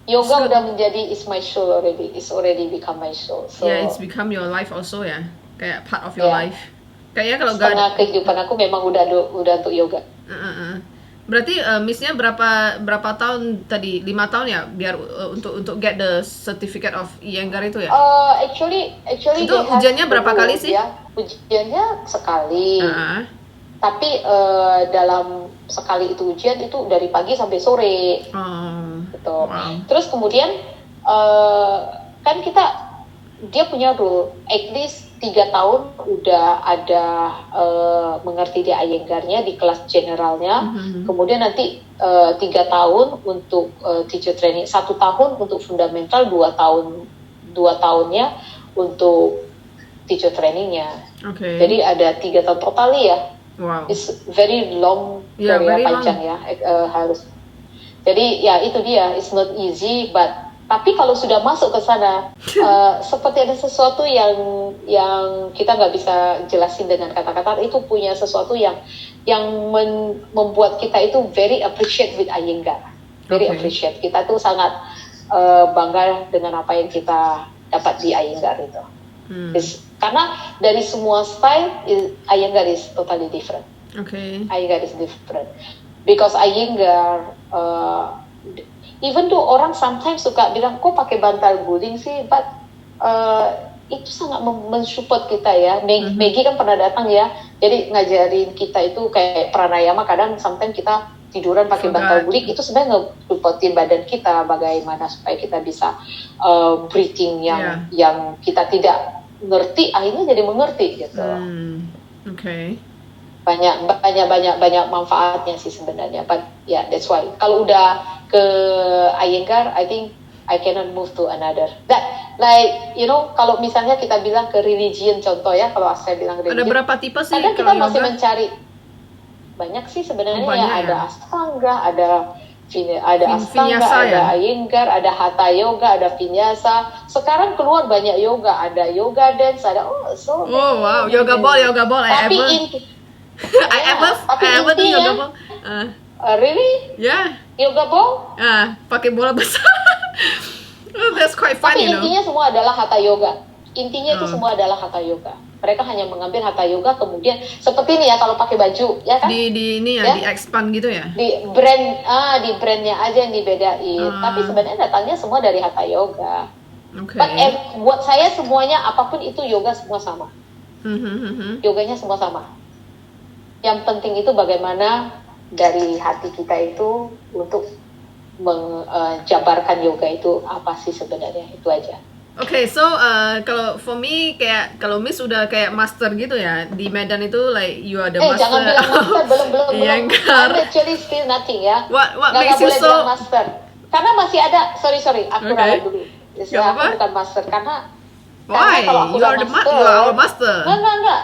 Yoga udah menjadi is my soul already. It's already become my soul. So, yeah, it's become your life also ya. Kayak part of your life. Kayaknya kalau setengah kehidupan aku memang udah untuk yoga. Berarti Missnya berapa tahun tadi? 5 tahun ya, biar untuk get the certificate of Iyengar itu ya? Actually itu ujiannya berapa kali sih? Ya, ujiannya sekali. Tapi dalam sekali itu ujian itu dari pagi sampai sore, gitu. Terus kemudian kan dia punya rule, at least 3 tahun udah ada mengerti di Iyengarnya di kelas generalnya. Kemudian nanti 3 tahun untuk teacher training, 1 tahun untuk fundamental, 2 tahunnya untuk teacher trainingnya. Jadi ada 3 tahun total ya. Wow. It's very long, very panjang long. Ya, harus. Jadi ya itu dia, it's not easy, tapi kalau sudah masuk ke sana, seperti ada sesuatu yang kita nggak bisa jelasin dengan kata-kata. Itu punya sesuatu yang membuat kita itu very appreciate with Iyengar, very appreciate. Kita tuh sangat bangga dengan apa yang kita dapat di Iyengar itu. Karena dari semua style, Iyengar is totally different. Iyengar is different. Because Iyengar, even though orang sometimes suka bilang, kok pakai bantal guling sih, but itu sangat mensupport kita ya. Maggie kan pernah datang ya, jadi ngajarin kita itu kayak pranayama, kadang sometimes kita tiduran pakai bantal guling, itu sebenarnya nge-supportin badan kita, bagaimana supaya kita bisa breathing yang kita tidak ngerti, akhirnya jadi mengerti gitu. Banyak manfaatnya sih sebenarnya. But yeah, that's why kalau udah ke Iyengar, I think I cannot move to another. That like kalau misalnya kita bilang ke religion, contoh ya, kalau saya bilang religion. Ada berapa tipe sih? Kadang kita masih mencari. Banyak sih sebenarnya ya. Ada Ashtanga, ada ada Astanga, Vinyasa, ada ya? Iyengar, ada Hatha Yoga, ada Vinyasa. Sekarang keluar banyak yoga, ada yoga dance, ada so Oh wow, yoga ball. Tapi I ever do yoga ball. Really? Yeah. Yoga ball? Pakai bola besar. Oh, that's quite fun, Tapi you know. intinya semua adalah Hatha Yoga. Intinya itu Oh. semua adalah Hatha Yoga. Mereka hanya mengambil Hatha Yoga kemudian seperti ini ya kalau pakai baju, ya kan? Di ini ya, Ya? di expand gitu ya. Di brandnya aja yang dibedain. Tapi sebenarnya datangnya semua dari Hatha Yoga. Oke. But buat saya semuanya apapun itu yoga semua sama. Yoganya semua sama. Yang penting itu bagaimana dari hati kita itu untuk menjabarkan yoga itu apa sih sebenarnya, itu aja. Oke, so kalau for me kayak kalau Miss udah kayak master gitu ya di Medan itu like you are the master. Jangan bilang master, belum. Iyengar. I'm actually still nothing ya. What Nggak makes you boleh so? bilang master. Karena masih ada, sorry, aku Okay. ralat dulu. Gak Aku apa-apa. bukan master karena Why? kalau aku You are the you are our master. Enggak.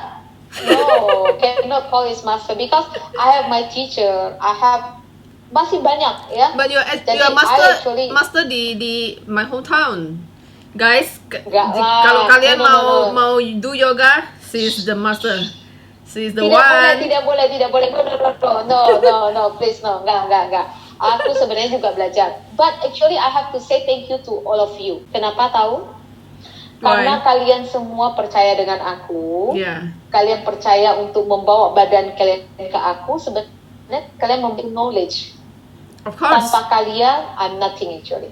No, cannot call it master because I have my teacher. I have masih banyak ya. But you Jadi, are I master di my hometown. Guys, Enggak lah. kalau kalian No. mau do yoga, she is the master. She is the Tidak one. boleh. No, please no. Enggak. Aku sebenarnya juga belajar. But actually I have to say thank you to all of you. Kenapa tahu? Karena Why? kalian semua percaya dengan aku. Yeah. Kalian percaya untuk membawa badan kalian ke aku. Sebenarnya kalian memiliki knowledge. Of course. Tanpa kalian, I'm nothing actually.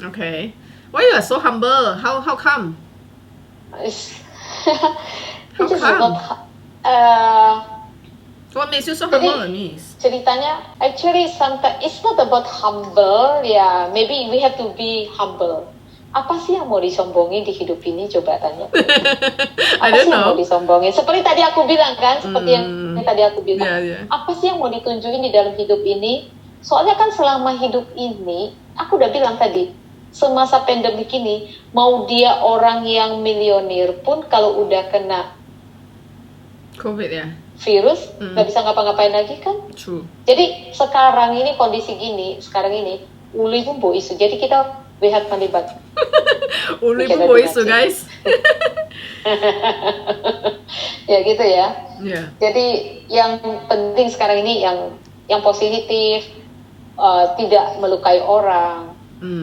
Okay. Why you are so humble? How come? It's How just come? not, What makes you so Jadi- humble, Miss? ceritanya actually sometimes it's not about humble ya, maybe we have to be humble. Apa sih yang mau disombongin di hidup ini, coba tanya. I Apa don't sih yang mau know. disombongin, seperti tadi aku bilang kan, seperti yang tadi aku bilang, Yeah. apa sih yang mau ditunjukin di dalam hidup ini. Soalnya kan selama hidup ini aku udah bilang tadi, semasa pandemik ini mau dia orang yang milionir pun kalau udah kena COVID ya. virus nggak bisa ngapa-ngapain lagi kan. True. Jadi sekarang ini kondisi gini, sekarang ini uli pun bo isu. Jadi kita we have malibat. Uli Bikin pun lagi boisu, nanti. guys. Ya gitu ya. Yeah. Jadi yang penting sekarang ini yang positif, tidak melukai orang,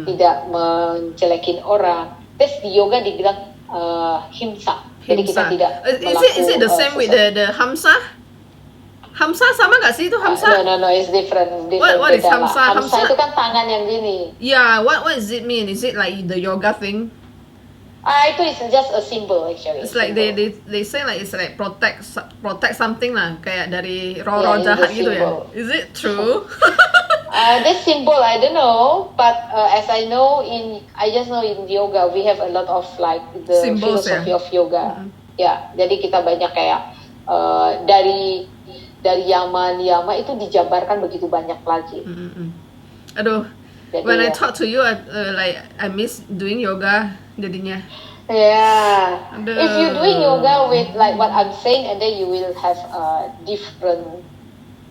tidak menjelekin orang. Terus di yoga dibilang himsa. Jadi kita tidak Is it the same with the Hamsa? Hamsa sama gak sih itu Hamsa? No, it's different. What is beda lah. Hamsa? Hamsa itu kan tangan yang gini. Yeah, what does it mean? Is it like the yoga thing? Itu is just a symbol actually. It's like Symbol. they say like it's like protect something lah, kayak dari roh Yeah, it's jahat a gitu ya. symbol. Is it true? This symbol I don't know, but as I know I just know in yoga we have a lot of like the Symbols, philosophy ya? of yoga. Ya, jadi kita banyak kayak dari Yama itu dijabarkan begitu banyak lagi. Aduh, Jadi, when I ya. talk to you, I miss doing yoga jadinya. Yeah. Aduh. If you doing yoga with like what I'm saying, and then you will have a different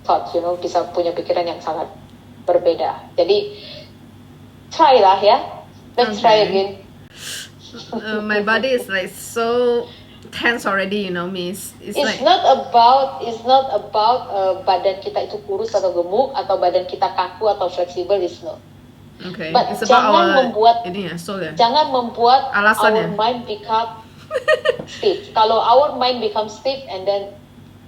thought, bisa punya pikiran yang sangat berbeda. Jadi try lah ya. Let's try Okay. again. My body is like so tense already, Miss. It's It's like not about badan kita itu kurus atau gemuk atau badan kita kaku atau fleksibel, it's not. okay. But It's about jangan our membuat- ini ya, soul ya. Jangan membuat Alasan our ya? mind become stiff. Kalau our mind become stiff and then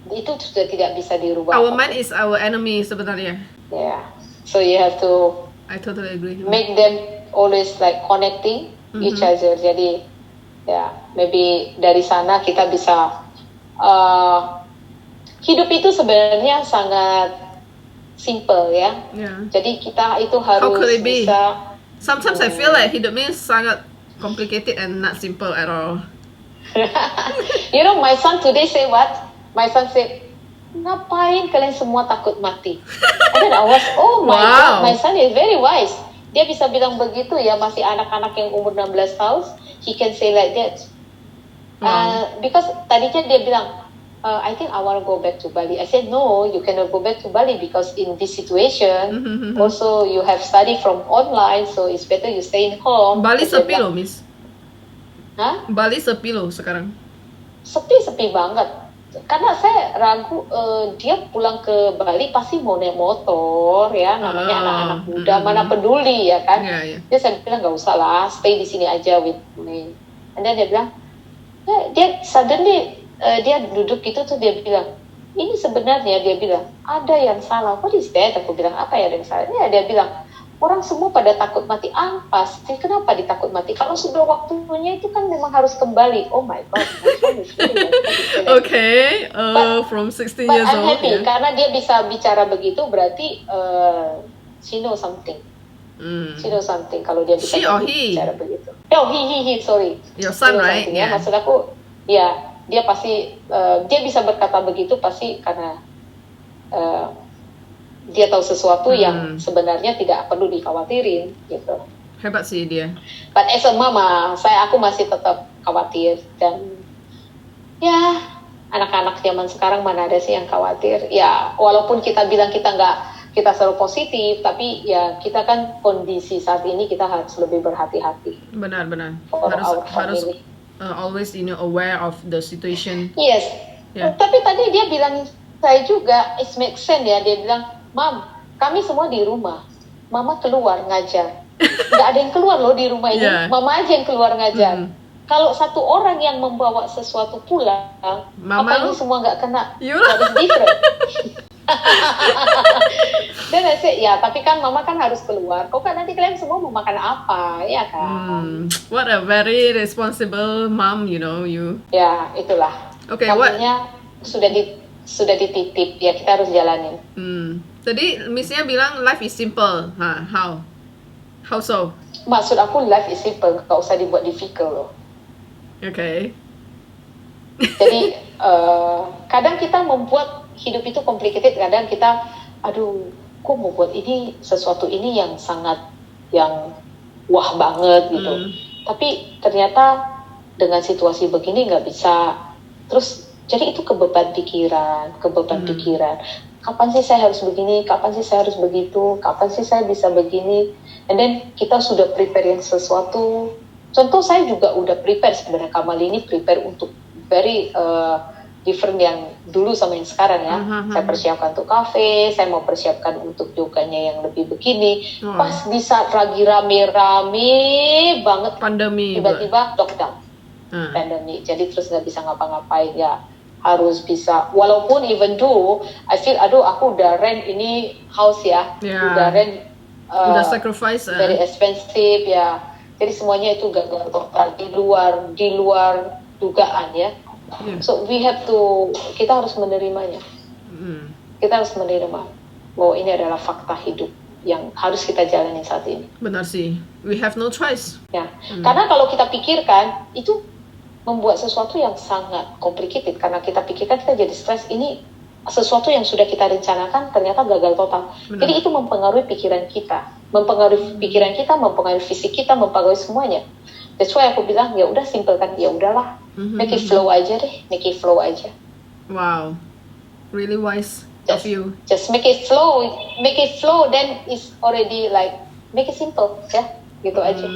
itu sudah tidak bisa dirubah. Our mind is our enemy sebenarnya. Yeah. So you have to I totally agree. make them always like connecting each other. Jadi ya, maybe dari sana kita bisa hidup itu sebenarnya sangat simple ya. Yeah. Jadi kita itu harus could it be? bisa. Sometimes I feel like hidup ini sangat complicated and not simple at all. My son today say what? My son say, ngapain kalian semua takut mati? And then I was, oh my Wow. God, my son is very wise. Dia bisa bilang begitu ya, masih anak-anak yang umur 16 tahun, he can say like that. Wow. Because tadinya dia bilang, I think I want to go back to Bali. I said, no, you cannot go back to Bali because in this situation, also you have study from online, so it's better you stay in home. Bali Terus dia sepi bilang, loh, Miss. hah? Bali sepi loh sekarang. Sepi banget. Karena saya ragu dia pulang ke Bali pasti mau naik motor ya, namanya anak-anak muda, mana peduli ya kan. Dia saya bilang nggak usah lah, stay di sini aja with me. And then dia bilang, dia suddenly dia duduk gitu tuh dia bilang, ini sebenarnya dia bilang ada yang salah. What is that? Aku bilang apa ya yang salah? Ya dia bilang orang semua pada takut mati. Pasti kenapa ditakut mati? Kalau sudah waktunya itu kan memang harus kembali. Oh my god, my son is really Okay, from 16 but years I'm old. happy karena dia bisa bicara begitu berarti she know something. She know something kalau dia bisa She or he? bicara begitu. Oh, he, sorry. Your son, right? Ya, maksud aku, ya dia pasti dia bisa berkata begitu pasti karena dia tahu sesuatu yang sebenarnya tidak perlu dikhawatirin gitu. Hebat sih dia. But as a mama, aku masih tetap khawatir dan ya anak-anak zaman sekarang mana ada sih yang khawatir? Ya walaupun kita bilang kita selalu positif, tapi ya kita kan kondisi saat ini kita harus lebih berhati-hati. Benar. For our Harus family. always aware of the situation. Yes. Yeah. Tapi tadi dia bilang saya juga it makes sense ya. Dia bilang, Mam, kami semua di rumah. Mama keluar ngajar. Nggak ada yang keluar loh di rumah ini. Yeah. Mama aja yang keluar ngajar. Kalau satu orang yang membawa sesuatu pulang, Mama apa ini semua nggak kena? You That is different. Dan I said, ya tapi kan mama kan harus keluar. Kok kan nanti kalian semua mau makan apa, ya kan? What a very responsible mom, you. Ya itulah. Okay, namanya sudah dititip, ya kita harus jalanin. Tadi Missnya bilang life is simple. How? How so? Maksud aku life is simple, gak usah dibuat difficult loh. Okay. Jadi kadang kita membuat hidup itu complicated. Kadang kita, aduh, kok mau buat ini sesuatu ini yang sangat yang wah banget gitu. Tapi ternyata dengan situasi begini nggak bisa. Terus jadi itu kebeban pikiran. Kapan sih saya harus begini? Kapan sih saya harus begitu? Kapan sih saya bisa begini? And then kita sudah prepare sesuatu. Contoh saya juga udah prepare sebenarnya. Kamal ini prepare untuk very different yang dulu sama yang sekarang ya. Saya persiapkan untuk kafe, saya mau persiapkan untuk yoganya yang lebih begini. Pas di saat lagi rame-rame banget pandemi, tiba-tiba lockdown, pandemi. Jadi terus nggak bisa ngapa-ngapain ya. Harus bisa, walaupun even though I feel, aduh aku udah rent ini house ya, udah rent, udah sacrifice, very expensive ya. Jadi semuanya itu gagal total di luar dugaan ya. So we have to, kita harus menerimanya. Kita harus menerima bahwa ini adalah fakta hidup yang harus kita jalani saat ini. Benar sih, we have no choice. Ya, karena kalau kita pikirkan itu membuat sesuatu yang sangat complicated, karena kita pikirkan kita jadi stres. Ini sesuatu yang sudah kita rencanakan ternyata gagal total. Benar. Jadi itu mempengaruhi pikiran kita, mempengaruhi fisik kita, mempengaruhi semuanya. That's why aku bilang ya udah simpelkan, ya udahlah, make it flow aja deh, make it flow aja. Wow, really wise of you. Just make it flow, then it's already like make it simple ya, gitu aja.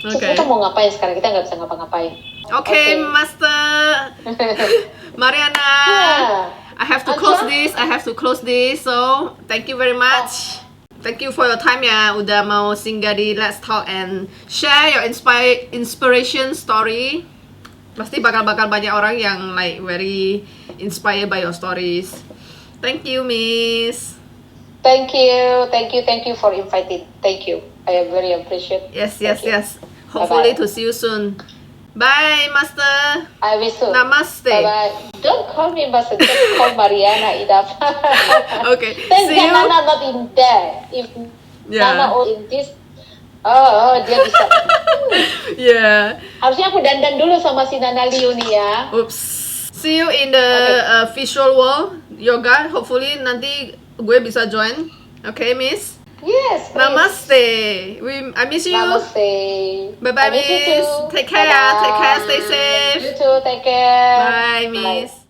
So, kita mau ngapain sekarang? Kita nggak bisa ngapa-ngapain. Okay, Master Mariana. I have to close this. So thank you very much. Thank you for your time ya, udah mau singgah di Let's Talk and share your inspiration story. Pasti bakal banyak orang yang like very inspired by your stories. Thank you, Miss. Thank you for inviting. Thank you. I very appreciate. Yes. Hopefully to see you soon. Bye, Master. I wish to. Namaste. Bye. Don't call me Master. Just call Mariana enough. Okay. Thank See you. Nana not in there. If Nana in this, dia bisa. Yeah. Harusnya aku dandan dulu sama si Nana Liu nih ya. Oops. See you in the visual wall yoga. Hopefully nanti gue bisa join. Okay, Miss. Yes. Please. Namaste. I miss you. Namaste. Bye, Miss. Take care. Bye-bye. Take care. Stay safe. You too. Take care. Bye, Miss. Bye.